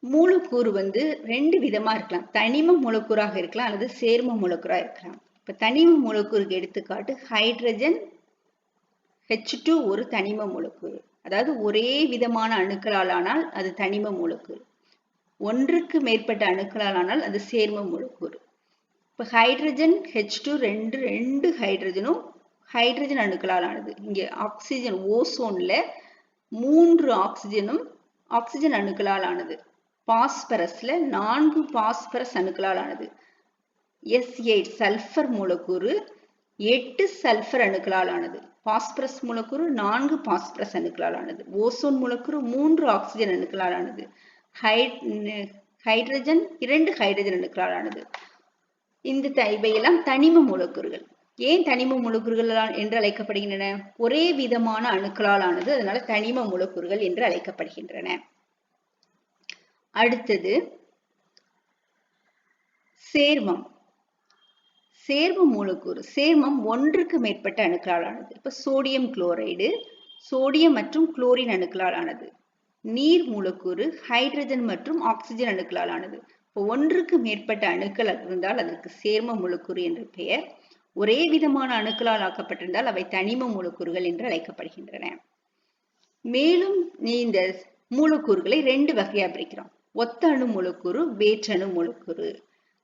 மூலக்கூறு ரெண்டு விதமா இருக்கலாம். தனிம மூலக்கூறாக இருக்கலாம் அல்லது சேர்ம மூலக்கூறா இருக்கலாம். இப்ப தனிம மூலக்கூறுக்கு எடுத்துக்காட்டு ஹைட்ரஜன் H2 ஒரு தனிம மூலக்கூறு. அதாவது ஒரே விதமான அணுக்களால் ஆனால் அது தனிம மூலக்கூறு. ஒன்றுக்கு மேற்பட்ட அணுக்களால் ஆனால் அது சேர்ம மூலக்கூறு. இப்ப ஹைட்ரஜன் H2 ரெண்டு ஹைட்ரஜனும் ஹைட்ரஜன் அணுக்களால் ஆனது. இங்க ஆக்சிஜன் ஓசோன்ல 3 ஆக்சிஜன் அணுக்களால் ஆனது. பாஸ்பரஸ்ல 4 பாஸ்பரஸ் அணுக்களால் ஆனது. S8 சல்பர் மூலக்கூறு 8 சல்பர் அணுக்களால் ஆனது. பாஸ்பரஸ் மூலக்கூறு 4 பாஸ்பரஸ் அணுக்களால் ஆனது. ஓசோன் மூலக்கூறு 3 ஆக்சிஜன் அணுக்களால் ஆனது. ஹைட்ரஜன் 2 ஹைட்ரஜன் அணுக்களால் ஆனது. இவையெல்லாம் தனிம மூலக்கூறுகள். ஏன் தனிம மூலக்கூறுகள் என்று அழைக்கப்படுகின்றன? ஒரே விதமான அணுக்களால் ஆனது, அதனால தனிம மூலக்கூறுகள் என்று அழைக்கப்படுகின்றன. அடுத்தது சேர்மம். சேர்ம மூலக்கூறு. சேர்மம் ஒன்றுக்கு மேற்பட்ட அணுக்களால் ஆனது. இப்ப சோடியம் குளோரைடு சோடியம் மற்றும் குளோரின் அணுக்களால் ஆனது. நீர் மூலக்கூறு ஹைட்ரஜன் மற்றும் ஆக்சிஜன் அணுக்களால் ஆனது. இப்போ ஒன்றுக்கு மேற்பட்ட அணுக்கள் இருந்தால் அதற்கு சேர்ம மூலக்கூறு என்று பெயர். ஒரே விதமான அணுக்களால் ஆக்கப்பட்டிருந்தால் அவை தனிம மூலக்கூறுகள் என்று அழைக்கப்படுகின்றன. மேலும் இந்த மூலக்கூறுகளை 2 வகையா பிரிக்கிறோம். ஒத்த அணு மூலக்கூறு, வேற்றணு மூலக்கூறு.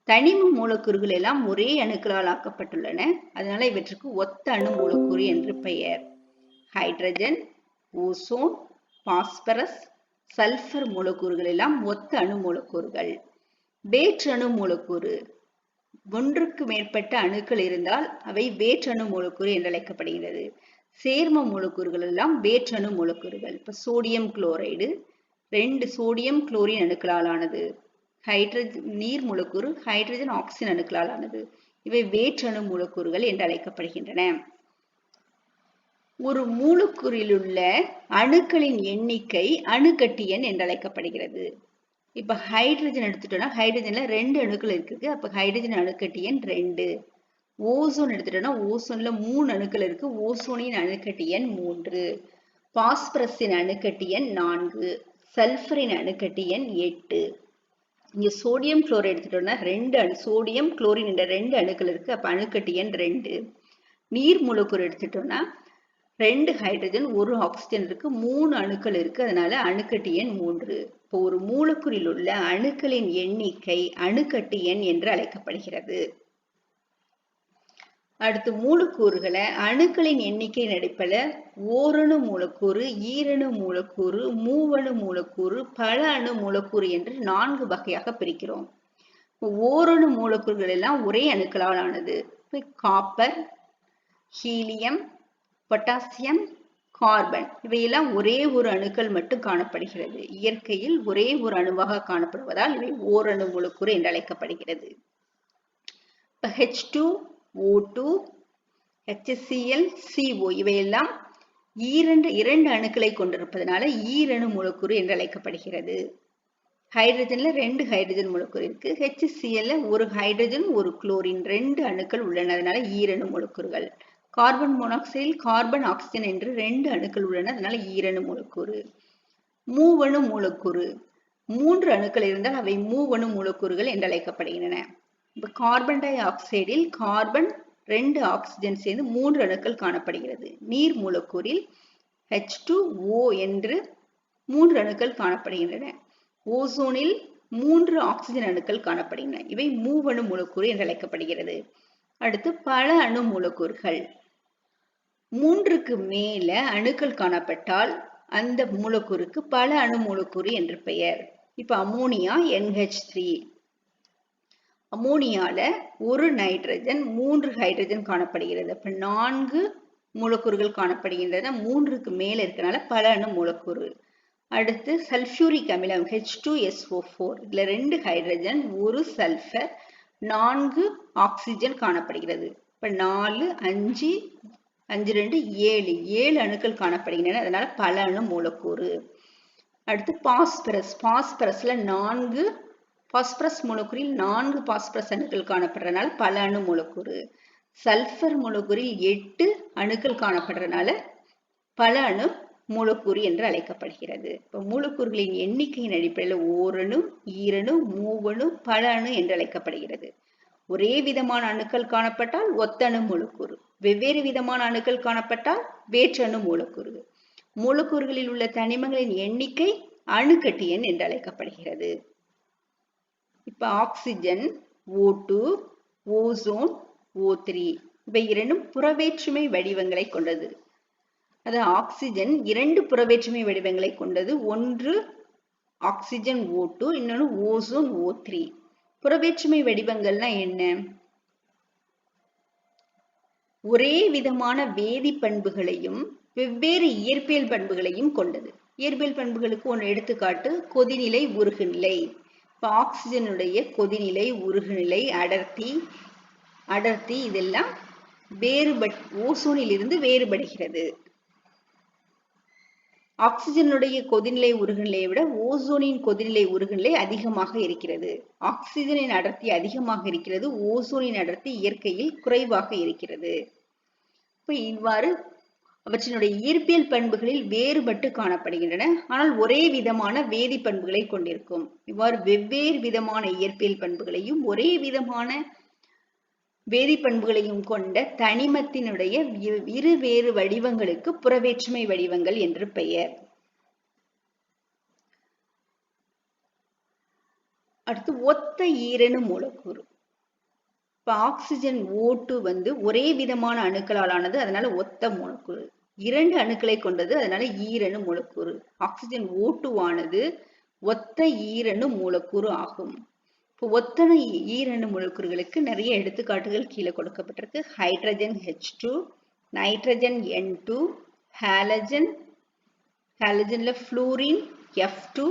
தனிம மூலக்கூறுகள் எல்லாம் ஒரே அணுக்களால் ஆக்கப்பட்டுள்ளன, அதனால இவற்றுக்கு ஒத்த அணு மூலக்கூறு என்று பெயர். ஹைட்ரஜன், ஓசோன், பாஸ்பரஸ், சல்பர் மூலக்கூறுகள் எல்லாம் ஒத்த அணு மூலக்கூறுகள். வேற்றணு மூலக்கூறு. ஒன்றுக்கு மேற்பட்ட அணுக்கள் இருந்தால் அவை வேற்றணு மூலக்கூறு என்று அழைக்கப்படுகிறது. சேர்ம மூலக்கூறுகள் எல்லாம் வேற்றணு மூலக்கூறுகள். இப்ப சோடியம் குளோரைடு 2 சோடியம் குளோரின் அணுக்களால் ஆனது. நீர் மூலக்கூறு ஹைட்ரஜன் ஆக்சிஜன் அணுக்களால் ஆனது. இவை வேற்றணு மூலக்கூறுகள் என்று அழைக்கப்படுகின்றன. ஒரு மூலக்கூறில் உள்ள அணுக்களின் எண்ணிக்கை அணுக்கட்டு எண் என்று அழைக்கப்படுகிறது. இப்ப ஹைட்ரஜன் எடுத்துட்டோம்னா ஹைட்ரஜன்ல 2 அணுக்கள் இருக்கு. அப்ப ஹைட்ரஜன் அணுக்கட்டு எண் 2. ஓசோன் எடுத்துட்டோம்னா ஓசோன்ல 3 அணுக்கள் இருக்கு. ஓசோனின் அணுக்கட்டு எண் 3. பாஸ்பரஸின் அணுக்கட்டு எண் 4. சல்பரின் அணுக்கட்டு எண் 8. இங்க சோடியம் குளோரைடு எடுத்துட்டோம்னா 2 சோடியம் குளோரின் என்ற 2 அணுக்கள் இருக்கு. அப்ப அணுக்கட்டு எண் 2. நீர் மூலக்கூறு எடுத்துட்டோம்னா 2 ஹைட்ரஜன் 1 ஆக்சிஜன் இருக்கு. 3 அணுக்கள் இருக்கு. அதனால அணுக்கட்டு எண் 3. இப்போ ஒரு மூலக்கூறில் உள்ள அணுக்களின் எண்ணிக்கை அணுக்கட்டு எண் என்று அழைக்கப்படுகிறது. அடுத்து மூலக்கூறுகளை அணுக்களின் எண்ணிக்கையின் அடிப்படையில் ஓரணு மூலக்கூறு, ஈரணு மூலக்கூறு, மூவணு மூலக்கூறு, பல அணு மூலக்கூறு என்று 4 வகையாக பிரிக்கிறோம். ஓரணு மூலக்கூறுகள் எல்லாம் ஒரே அணுக்களால் ஆனது. காப்பர், ஹீலியம், பொட்டாசியம், கார்பன் இவையெல்லாம் ஒரே ஒரு அணுக்கள் மட்டும் காணப்படுகிறது. இயற்கையில் ஒரே ஒரு அணுவாக காணப்படுவதால் இவை ஓரணு மூலக்கூறு என்று அழைக்கப்படுகிறது. இப்ப H2O2, HCl, CO இவையெல்லாம் இரண்டு அணுக்களை கொண்டிருப்பதனால ஈரணு மூலக்கூறு என்று அழைக்கப்படுகிறது. ஹைட்ரஜன்ல 2 ஹைட்ரஜன் மூலக்கூறு இருக்கு. HCl 1 ஹைட்ரஜன் 1 குளோரின் 2 அணுக்கள் உள்ளன, அதனால ஈரணு மூலக்கூறுகள். கார்பன் மோனாக்சைடில் கார்பன் ஆக்சிஜன் என்று 2 அணுக்கள் உள்ளன, அதனால ஈரணு மூலக்கூறு. மூவணு மூலக்கூறு. 3 அணுக்கள் இருந்தால் அவை மூவணு மூலக்கூறுகள் என்று அழைக்கப்படுகின்றன. இப்ப கார்பன் டை ஆக்சைடில் கார்பன் 2 ஆக்சிஜன் சேர்ந்து 3 அணுக்கள் காணப்படுகிறது. நீர் மூலக்கூறில் H2O என்று 3 அணுக்கள் காணப்படுகின்றன. ஓசோனில் 3 ஆக்சிஜன் அணுக்கள் காணப்படுகின்றன. இவை மூவணு மூலக்கூறு என்று அழைக்கப்படுகிறது. அடுத்து பல அணு மூலக்கூறுகள். 3க்கு மேல அணுக்கள் காணப்பட்டால் அந்த மூலக்கூறுக்கு பல அணு மூலக்கூறு என்று பெயர். இப்ப அமோனியா NH3. அமோனியால 1 நைட்ரஜன் 3 ஹைட்ரஜன் காணப்படுகிறது. அப்ப 4 மூலக்கூறுகள் காணப்படுகின்றன. 3க்கு மேல இருக்கனால பல அணு மூலக்கூறு. அடுத்து சல்பியூரிக் அமிலம் H2SO4. இதுல 2 ஹைட்ரஜன் 1 சல்பர் 4 ஆக்சிஜன் காணப்படுகிறது. இப்ப 4 5 5 2 7 அணுக்கள் காணப்படுகின்றன, அதனால பல அணு மூலக்கூறு. அடுத்து பாஸ்பரஸ். பாஸ்பரஸ்ல 4 பாஸ்பரஸ் மூலக்கூறில் 4 பாஸ்பரஸ் அணுக்கள் காணப்படுறதுனால பல அணு மூலக்கூறு. சல்பர் மூலக்கூறில் 8 அணுக்கள் காணப்படுறதுனால பல அணு மூலக்கூறு என்று அழைக்கப்படுகிறது. இப்போ மூலக்கூறுகளின் எண்ணிக்கையின் அடிப்படையில் ஓரணு, ஈரணு, மூவணு, பல அணு என்று அழைக்கப்படுகிறது. ஒரே விதமான அணுக்கள் காணப்பட்டால் ஒத்தணு மூலக்கூறு, வெவ்வேறு விதமான அணுக்கள் காணப்பட்டால் வேற்றணு மூலக்கூறு. மூலக்கூறுகளில் உள்ள தனிமங்களின் எண்ணிக்கை அணுக்கட்டு எண் என்று அழைக்கப்படுகிறது. இப்ப ஆக்சிஜன் O2, ஓசோன் O3 இவை இரண்டும் புறவேற்றுமை வடிவங்களை கொண்டது. அது ஆக்சிஜன் இரண்டு புறவேற்றுமை வடிவங்களை கொண்டது. ஒன்று ஆக்சிஜன் O2, இன்னொன்று ஓசோன் O3. புறவேற்றுமை வடிவங்கள்னா என்ன? ஒரே விதமான வேதி பண்புகளையும் வெவ்வேறு இயற்பியல் பண்புகளையும் கொண்டது. இயற்பியல் பண்புகளுக்கு ஒன்று எடுத்துக்காட்டு கொதிநிலை, உருகுநிலை. இப்போ ஆக்சிஜனுடைய கொதிநிலை, உருகுநிலை, அடர்த்தி இதெல்லாம் ஓசோனில் இருந்து வேறுபடுகிறது. ஆக்சிஜனுடைய கொதிநிலை உருகுநிலையை விட ஓசோனின் கொதிநிலை உருகுநிலை அதிகமாக இருக்கிறது. ஆக்சிஜனின் அடர்த்தி அதிகமாக இருக்கிறது, ஓசோனின் அடர்த்தி இயற்கையில் குறைவாக இருக்கிறது. இப்போ இவ்வாறு அவற்றினுடைய இயற்பியல் பண்புகளில் வேறுபட்டு காணப்படுகின்றன. ஆனால் ஒரே விதமான வேதி பண்புகளை கொண்டிருக்கும். இவ்வாறு வெவ்வேறு விதமான இயற்பியல் பண்புகளையும் ஒரே விதமான வேதி பண்புகளையும் கொண்ட தனிமத்தினுடைய இருவேறு வடிவங்களுக்கு புறவேற்றுமை வடிவங்கள் என்று பெயர். அடுத்து ஒத்த ஈரணு மூலக்கூறு. இப்ப ஆக்சிஜன் O2 ஒரே விதமான அணுக்களால் ஆனது, அதனால ஒத்த மூலக்கூறு. இரண்டு அணுக்களை கொண்டது, அதனால ஈரணு மூலக்கூறு. ஆக்சிஜன் O2 ஆனது ஒத்த ஈரணு மூலக்கூறு ஆகும். இப்போ ஒத்தனை ஈரணு மூலக்கூறுகளுக்கு நிறைய எடுத்துக்காட்டுகள் கீழே கொடுக்கப்பட்டிருக்கு. ஹைட்ரஜன் H2, நைட்ரஜன் N2, ஹாலஜன்ல fluorine F2,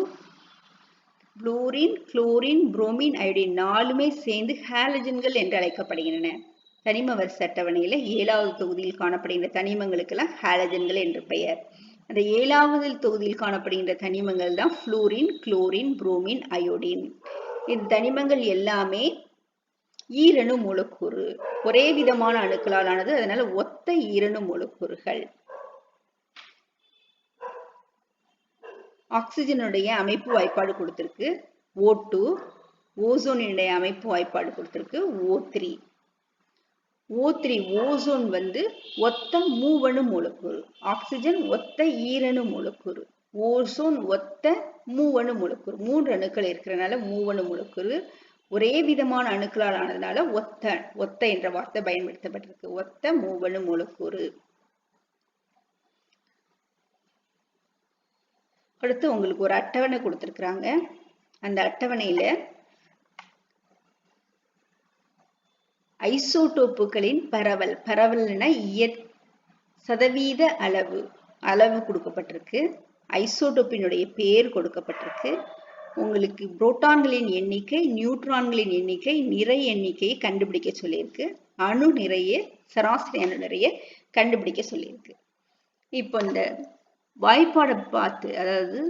fluorine, chlorine, bromine, iodine நாலுமே சேர்ந்து ஹாலஜன்கள் என்று அழைக்கப்படுகின்றன. தனிம வரிசை அட்டவணையில 7வது தொகுதியில் காணப்படுகின்ற தனிமங்களுக்கெல்லாம் ஹாலஜன்கள் என்று பெயர். அந்த 7வது தொகுதியில் காணப்படுகின்ற தனிமங்கள் தான் புளூரின், குளோரின், புரோமின், அயோடின். இந்த தனிமங்கள் எல்லாமே ஈரணு மூலக்கூறு, ஒரே விதமான அணுக்களால் ஆனது, அதனால ஒத்த ஈரணு மூலக்கூறுகள். ஆக்சிஜனுடைய அமைப்பு வாய்ப்பாடு கொடுத்திருக்கு O2, ஓசோனுடைய அமைப்பு வாய்ப்பாடு கொடுத்திருக்கு O3. ஓசோன் ஒத்த மூவணு மூலக்கூறு, ஆக்சிஜன் ஒத்த ஈரணு மூலக்கூறு, ஓசோன் ஒத்த மூவணு மூலக்கூறு. 3 அணுக்கள் இருக்கிறதுனால மூவணு மூலக்கூறு. ஒரே விதமான அணுக்களால் ஆனதுனால ஒத்த என்ற வார்த்தை பயன்படுத்தப்பட்டிருக்கு. ஒத்த மூவணு மூலக்கூறு. அடுத்து உங்களுக்கு ஒரு அட்டவணை கொடுத்திருக்கிறாங்க. அந்த அட்டவணையில ஐசோடோப்புகளின் பரவல்னா சதவீத அளவு கொடுக்கப்பட்டிருக்கு. ஐசோடோப்பினுடைய பேர் கொடுக்கப்பட்டிருக்கு. உங்களுக்கு புரோட்டான்களின் எண்ணிக்கை, நியூட்ரான்களின் எண்ணிக்கை, நிறை எண்ணிக்கையை கண்டுபிடிக்க சொல்லியிருக்கு. அணு நிறைய, சராசரி அணு நிறைய கண்டுபிடிக்க சொல்லியிருக்கு. இப்போ இந்த வாய்ப்பாடை பார்த்து, அதாவது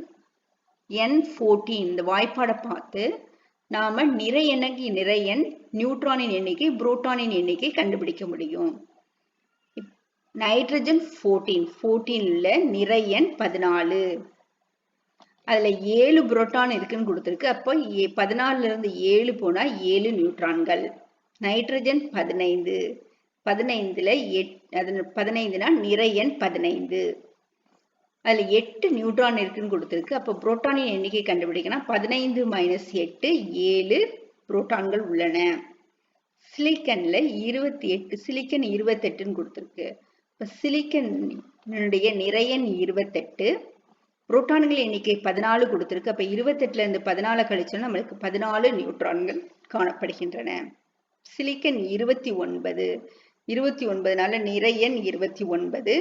N14 இந்த வாய்ப்பாடை பார்த்து நாம நிறை எண், நியூட்ரானின் எண்ணிக்கை, புரோட்டானின் எண்ணிக்கை கண்டுபிடிக்க முடியும். நைட்ரஜன் 14ல நிறை எண் 14, அதுல 7 புரோட்டான் இருக்குன்னு கொடுத்திருக்கு. அப்போ 14ல இருந்து 7 போனா 7 நியூட்ரான்கள். நைட்ரஜன் 15ல 15னா நிறை எண் 15, அதுல 8 நியூட்ரான் இருக்குன்னு கொடுத்திருக்கு. அப்போ புரோட்டானின் எண்ணிக்கை கண்டுபிடிக்கணும். 15 - 8 7 புரோட்டான்கள் உள்ளன. சிலிக்கன்ல 28, சிலிக்கன் 28ன்னு கொடுத்திருக்கு. இப்போ சிலிக்கனுடைய நிறை எண் 28, புரோட்டான்கள் எண்ணிக்கை 14 கொடுத்திருக்கு. அப்ப 28ல இருந்து 14 கழிச்சோம்னா நம்மளுக்கு 14 நியூட்ரான்கள் காணப்படுகின்றன. சிலிக்கன் 29னால நிறை எண் 29,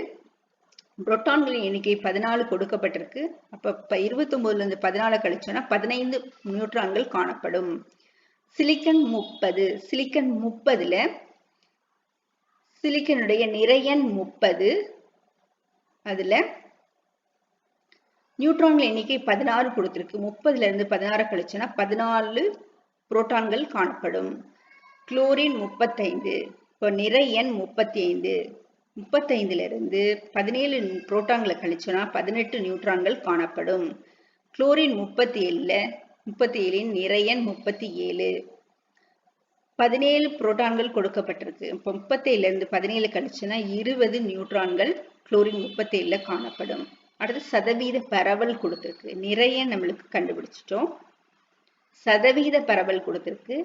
புரோட்டான்களின் எண்ணிக்கை 14 கொடுக்கப்பட்டிருக்கு. அப்ப 29ல இருந்து 14 கழிச்சோம்னா 15 நியூட்ரான்கள் காணப்படும். சிலிக்கன் 30ல சிலிக்கனுடைய நிறை எண் 30, அதுல நியூட்ரான்கள் எண்ணிக்கை 16 கொடுத்திருக்கு. 30ல இருந்து 16 கழிச்சோம்னா 14 புரோட்டான்கள் காணப்படும். குளோரின் 35, இப்போ நிறை எண் 35, 35 17 புரோட்டான்களை கழிச்சோன்னா 18 நியூட்ரான்கள் காணப்படும். குளோரின் 37 நிறையன் 37. 17 புரோட்டான்கள் கொடுக்கப்பட்டிருக்கு. இப்போ 37 17 கழிச்சுன்னா 20 நியூட்ரான்கள் குளோரின் 37 காணப்படும். அடுத்து சதவீத பரவல் கொடுத்திருக்கு. நிறைய நம்மளுக்கு கண்டுபிடிச்சிட்டோம். சதவீத பரவல் கொடுத்திருக்கு.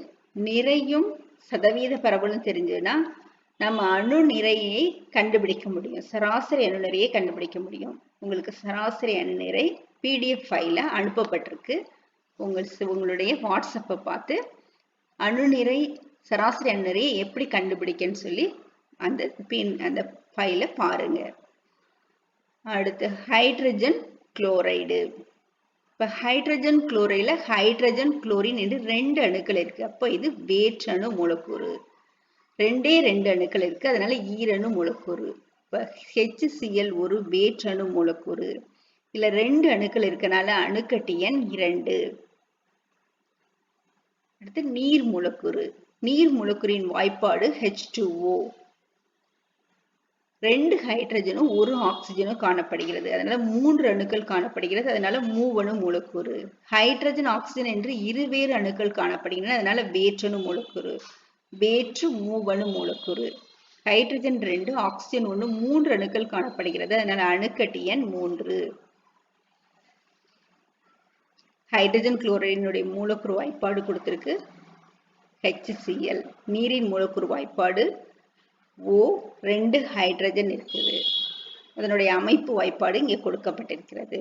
நிறையும் சதவீத பரவலும் தெரிஞ்சதுன்னா நம்ம அணு நிறையை கண்டுபிடிக்க முடியும். சராசரி அணு நிறையை கண்டுபிடிக்க முடியும். உங்களுக்கு சராசரி அணு நிறை PDF ஃபைல அனுப்பப்பட்டிருக்கு. உங்களுடைய வாட்ஸ்அப்பை பார்த்து அணு நிறை சராசரி அணு நிறையை எப்படி கண்டுபிடிக்கன்னு சொல்லி அந்த ஃபைலை பாருங்க. அடுத்து ஹைட்ரஜன் குளோரைடு. இப்போ ஹைட்ரஜன் குளோரைடில் ஹைட்ரஜன் குளோரின் என்று 2 அணுக்கள் இருக்கு. அப்போ இது வேற்றணு மூலக்கூறு. 2 அணுக்கள் இருக்கு, அதனால ஈரணு மூலக்கூறு. இப்போ HCl ஒரு வேற்றணு மூலக்கூறு. இதுல 2 அணுக்கள் இருக்கனால அணுக்கட்டு எண் 2. அடுத்து நீர் மூலக்கூறு. நீர் மூலக்கூறின் வாய்ப்பாடு H2O. 2 ஹைட்ரஜனும் 1 ஆக்சிஜனும் காணப்படுகிறது. அதனால 3 அணுக்கள் காணப்படுகிறது. அதனால மூவணு மூலக்கூறு. ஹைட்ரஜன் ஆக்சிஜன் என்று இருவேறு அணுக்கள் காணப்படுகின்றன. அதனால வேற்றணு மூலக்கூறு. வேற்று மூவணு மூலக்கூறு. ஹைட்ரஜன் 2 ஆக்சிஜன் 1 3 அணுக்கள் காணப்படுகிறது. அதனால அணுக்கட்டு எண் 3. ஹைட்ரஜன் குளோரைடினுடைய மூலக்கூறு வாய்ப்பாடு கொடுத்திருக்கு HCl. நீரின் மூலக்கூறு வாய்ப்பாடு O. 2 ஹைட்ரஜன் இருக்குது. அதனுடைய அமைப்பு வாய்ப்பாடு இங்கே கொடுக்கப்பட்டிருக்கிறது.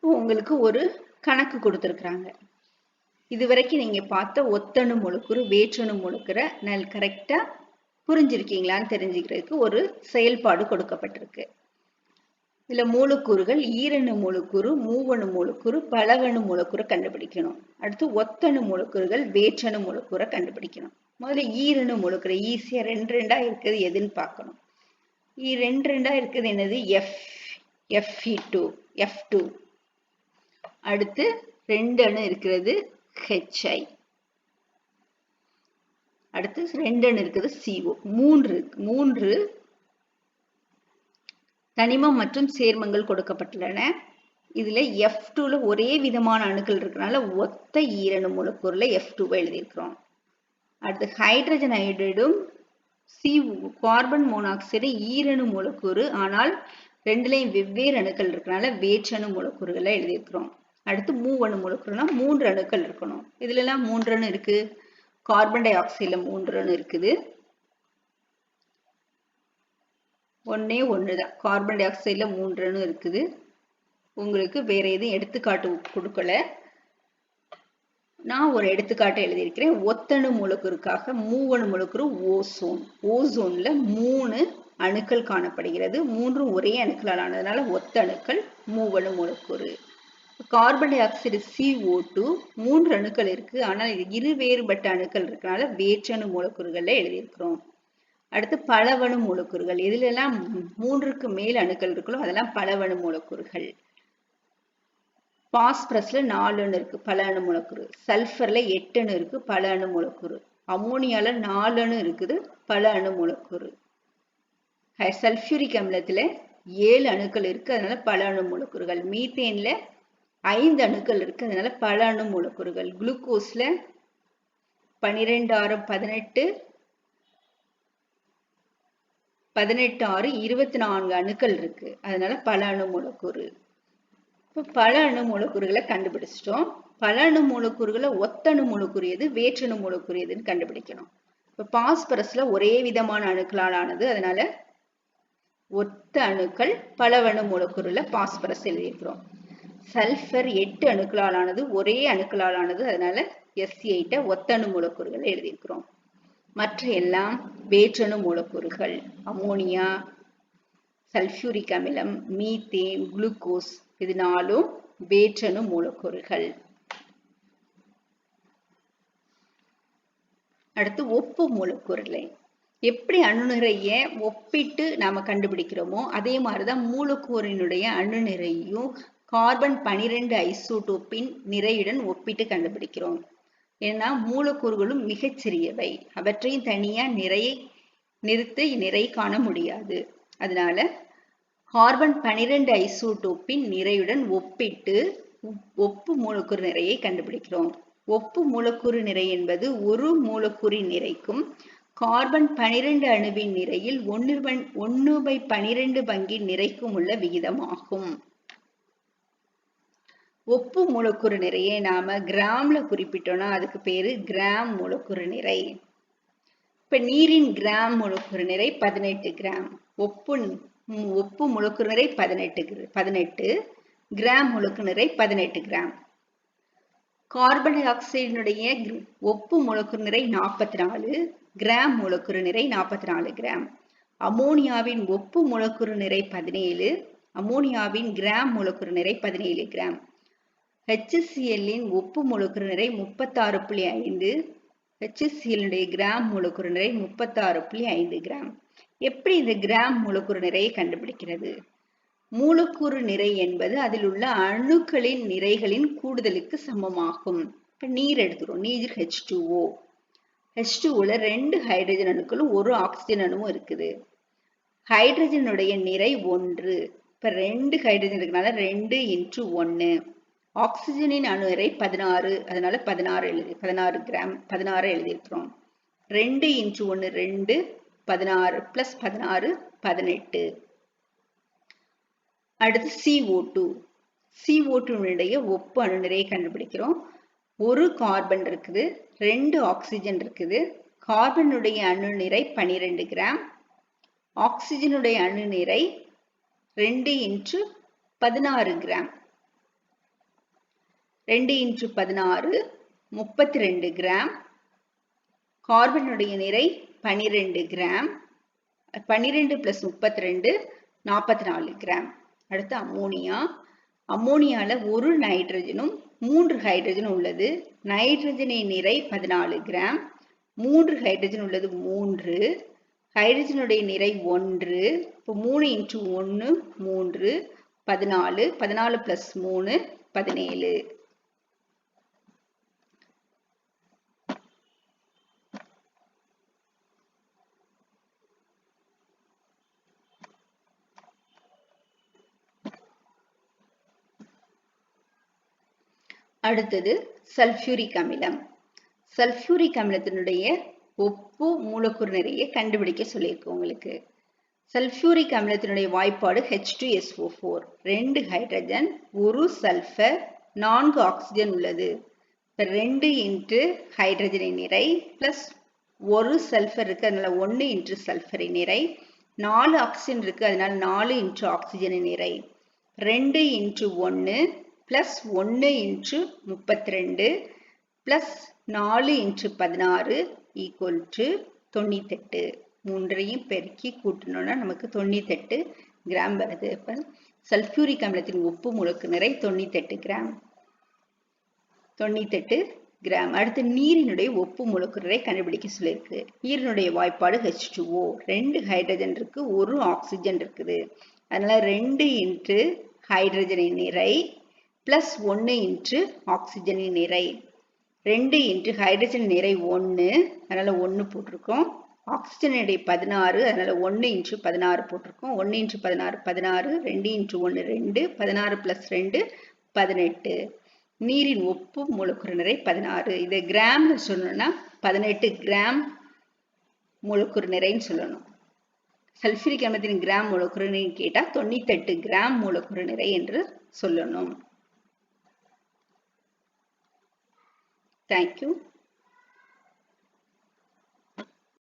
உங்களுக்கு ஒரு கணக்கு கொடுத்திருக்கிறாங்க. இதுவரைக்கும் நீங்க பார்த்த ஒத்தணு மூலக்கூறு வேற்றணு மூலக்கூறை கரெக்டா புரிஞ்சிருக்கீங்களான்னு தெரிஞ்சுக்கிறதுக்கு ஒரு செயல்பாடு கொடுக்கப்பட்டிருக்கு. இதுல மூலக்கூறுகள் ஈரணு மூலக்கூறு, மூவணு மூலக்கூறு, பலவணு மூலக்கூறை கண்டுபிடிக்கணும். அடுத்து ஒத்தணு மூலக்கூறுகள் வேற்றணு மூலக்கூறை கண்டுபிடிக்கணும். முதல்ல ஈரணு மூலக்கூறு ஈஸியா 2 இருக்குது எதுன்னு பார்க்கணும். 2 இருக்குது என்னது? Fe2. அடுத்து 2 அணு இருக்கிறது HI. அடுத்து 2 அணு இருக்குது CO. 3 தனிமம் மற்றும் சேர்மங்கள் கொடுக்கப்பட்டுள்ளன. இதுல F2ல ஒரே விதமான அணுக்கள் இருக்கனால ஒத்த ஈரணு மூலக்கூறுல F2 எழுதியிருக்கிறோம். அடுத்து ஹைட்ரஜன் அயோடைடும் கார்பன் மோனாக்சைடு ஈரணு மூலக்கூறு, ஆனால் 2லயும் வெவ்வேறு அணுக்கள் இருக்கனால வேற்றணு மூலக்கூறுகளை எழுதியிருக்கிறோம். அடுத்து மூவணு மூலக்கூறுனா 3 அணுக்கள் இருக்கணும். இதுல எல்லாம் 3 அணு இருக்கு. கார்பன் டை ஆக்சைடுல 3 அணு இருக்குது. ஒண்ணுதான். கார்பன் டை ஆக்சைடுல 3 அணு இருக்குது. உங்களுக்கு வேற எதுவும் எடுத்துக்காட்டு கொடுக்கல. நான் ஒரு எடுத்துக்காட்டு எழுதியிருக்கிறேன். ஒத்தணு மூலக்கூறுக்காக மூவணு மூலக்கூறு ஓசோன். ஓசோன்ல 3 அணுக்கள் காணப்படுகிறது. 3 ஒரே அணுக்களால் ஆனதுனால ஒத்த அணுக்கள் மூவணு மூலக்கூறு. கார்பன் டை ஆக்சைடு CO2 3 அணுக்கள் இருக்கு, ஆனால் இது இருவேறுபட்ட அணுக்கள் இருக்கனால வேற்றணு மூலக்கூறுகள்ல எழுதியிருக்கிறோம். அடுத்து பலவணு மூலக்கூறுகள். இதுல எல்லாம் 3க்கு மேல் அணுக்கள் இருக்கணும், அதெல்லாம் பலவணு மூலக்கூறுகள். பாஸ்பரஸ்ல 4 அணு இருக்கு, பல அணு மூலக்கூறு. சல்பர்ல 8 அணு இருக்கு, பல அணு மூலக்கூறு. அம்மோனியால 4 அணு இருக்குது, பல அணு மூலக்கூறு. சல்பியூரிக் அமிலத்துல 7 அணுக்கள் இருக்கு, அதனால பல அணு மூலக்கூறுகள். மீத்தேன்ல 5 அணுக்கள் இருக்கு, அதனால பல அணு மூலக்கூறுகள். குளுக்கோஸ்ல 12 6 18 18 6 24 அணுக்கள் இருக்கு, அதனால பல அணு மூலக்கூறு. இப்போ பல அணு மூலக்கூறுகளை கண்டுபிடிச்சிட்டோம். பல அணு மூலக்கூறுகளை ஒத்தணு மூலக்கூறு எது, வேற்றணு மூலக்கூறு எதுன்னு கண்டுபிடிக்கணும். இப்போ பாஸ்பரஸ்ல ஒரே விதமான அணுக்களால் ஆனது, அதனால ஒத்த அணுக்கள் பலவணு மூலக்கூறுல பாஸ்பரஸ் எழுதியிருக்கிறோம். சல்பர் 8 அணுக்களால் ஆனது, ஒரே அணுக்களால் ஆனது, அதனால S8 ஒத்தணு மூலக்கூறுகள் எழுதியிருக்கிறோம். மற்ற எல்லாம் வேற்றணு மூலக்கூறுகள். அமோனியா, சல்பியூரிக் அமிலம், மீத்தேன், குளுக்கோஸ், இது 4 வேற்றணு மூலக்கூறுகள். அடுத்து ஒப்பு மூலக்கூறுகளை எப்படி அணுநிறைய ஒப்பிட்டு நாம கண்டுபிடிக்கிறோமோ அதே மாதிரிதான் மூலக்கூறினுடைய அணுநிறையும் கார்பன் 12 ஐசோடோப்பின் நிறையுடன் ஒப்பிட்டு கண்டுபிடிக்கிறோம். ஏன்னா மூலக்கூறுகளும் மிகச்சிறியவை, அவற்றையும் தனியா நிறையை நிறுத்து நிறை காண முடியாது. அதனால கார்பன் 12 ஐசோடோப்பின் நிறையுடன் ஒப்பிட்டு ஒப்பு மூலக்கூறு நிறையை கண்டுபிடிக்கிறோம். ஒப்பு மூலக்கூறு நிறை என்பது ஒரு மூலக்கூறின் நிறைக்கும் கார்பன் 12 அணுவின் நிறையில் 1/12 பங்கின் நிறைக்கும் உள்ள விகிதமாகும். ஒப்பு மூலக்கூறு நிறையை நாம கிராம்ல குறிப்பிட்டோம்னா அதுக்கு பேரு கிராம் மூலக்கூறு நிறை. இப்ப நீரின் கிராம் மூலக்கூறு நிறை 18 கிராம். ஒப்பு மூலக்கூறு நிறை 18 கிராம் மூலக்கூறு நிறை 18 கிராம். கார்பன் டை ஆக்சைடினுடைய ஒப்பு மூலக்கூறு நிறை 44 கிராம் மூலக்கூறு நிறை 44 கிராம். அமோனியாவின் ஒப்பு மூலக்கூறு நிறை 17 அமோனியாவின் கிராம் மூலக்கூறு நிறை 17 கிராம். HCl இன் ஒப்பு மூலக்கூறு நிறை 36.5 HCl கிராம் மூலக்கூறு நிறை 36.5 கிராம். எப்படி இந்த கிராம் மூலக்கூறு நிறையை கண்டுபிடிக்கிறது? மூலக்கூறு நிறை என்பது அதில் உள்ள அணுக்களின் நிறைகளின் கூடுதலுக்கு சமமாகும். இப்ப நீர் எடுத்துக்கிறோம். நீர் H2O. H2Oல 2 ஹைட்ரஜன் அணுக்களும் ஒரு ஆக்சிஜன் அணுவும் இருக்குது. ஹைட்ரஜனுடைய நிறை 1. இப்ப 2 ஹைட்ரஜன் இருக்கனால 2 × 1. ஆக்சிஜனின் அணு நிறை 16. அதனால 16 கிராம் 16 எழுதியிருக்கிறோம். 2 × 1 2 16 + 16 18. அடுத்து CO2. CO2 ஒப்பு அணு நிறையை கண்டுபிடிக்கிறோம். ஒரு கார்பன் இருக்குது, 2 ஆக்சிஜன் இருக்குது. கார்பனுடைய அணு நிறை 12 கிராம். ஆக்சிஜனுடைய அணு நிறை 2 × 16 கிராம். 2 × 16 32 கிராம். கார்பனுடைய நிறை 12 கிராம். 12 + 32 44 கிராம். அடுத்து அமோனியா. அமோனியால ஒரு நைட்ரஜனும் 3 ஹைட்ரஜனும் உள்ளது. நைட்ரஜனின் நிறை 14 கிராம். 3 ஹைட்ரஜன் உள்ளது 3. ஹைட்ரஜனுடைய நிறை 1. இப்போ 3 × 1 3 14 14 + 3 17. அடுத்தது சல்ஃபியூரிக் அமிலம். சல்ஃபியூரிக் அமிலத்தினுடைய ஒப்பு மூலக்கூறு நிறையை கண்டுபிடிக்க சொல்லியிருக்கு உங்களுக்கு. சல்ஃபியூரிக் அமிலத்தினுடைய வாய்ப்பாடு H2SO4. 2 ஹைட்ரஜன் 1 சல்ஃபர் 4 ஆக்சிஜன் உள்ளது. 2 × ஹைட்ரஜனின் நிறை பிளஸ் 1 சல்ஃபர் இருக்கு, அதனால 1 × சல்ஃபரின் நிறை. 4 ஆக்சிஜன் இருக்கு, அதனால 4 × ஆக்சிஜனின் நிறை. 2 × 1 பிளஸ் 1 × 32 பிளஸ் 4 × 16 = 98. மூன்றையும் பெருக்கி கூட்டணும்னா நமக்கு 98 கிராம் வருது. இப்ப சல்ஃபியூரிக் அமிலத்தின் ஒப்பு மூலக்கூறு நிறை 98 கிராம். 98 கிராம். அடுத்து நீரினுடைய ஒப்பு மூலக்கூறு நிறை கண்டுபிடிக்க சொல்லியிருக்கு. நீரினுடைய வாய்ப்பாடு H2O. 2 ஹைட்ரஜன் இருக்கு, 1 ஆக்சிஜன் இருக்குது. அதனால 2 × ஹைட்ரஜனின் நிறை பிளஸ் 1 × ஆக்சிஜனின் நிறை. 2 × ஹைட்ரஜன் நிறை 1, அதனால 1 போட்டிருக்கோம். ஆக்சிஜன் நிறை 16, அதனால 1 × 16 போட்டிருக்கோம். 1 × 16 16, 2 × 1 2, 16 + 2 18. நீரின் ஒப்பு மூலக்கூறு நிறை 16. இதை கிராம்ல சொல்லணும்னா 18 கிராம் மூலக்கூறு நிறைன்னு சொல்லணும். சல்ஃபியூரிக் அமிலத்தின் கிராம் மூலக்கூறு நிறை கேட்டா 98 கிராம் மூலக்கூறு நிறை என்று சொல்லணும். Thank you.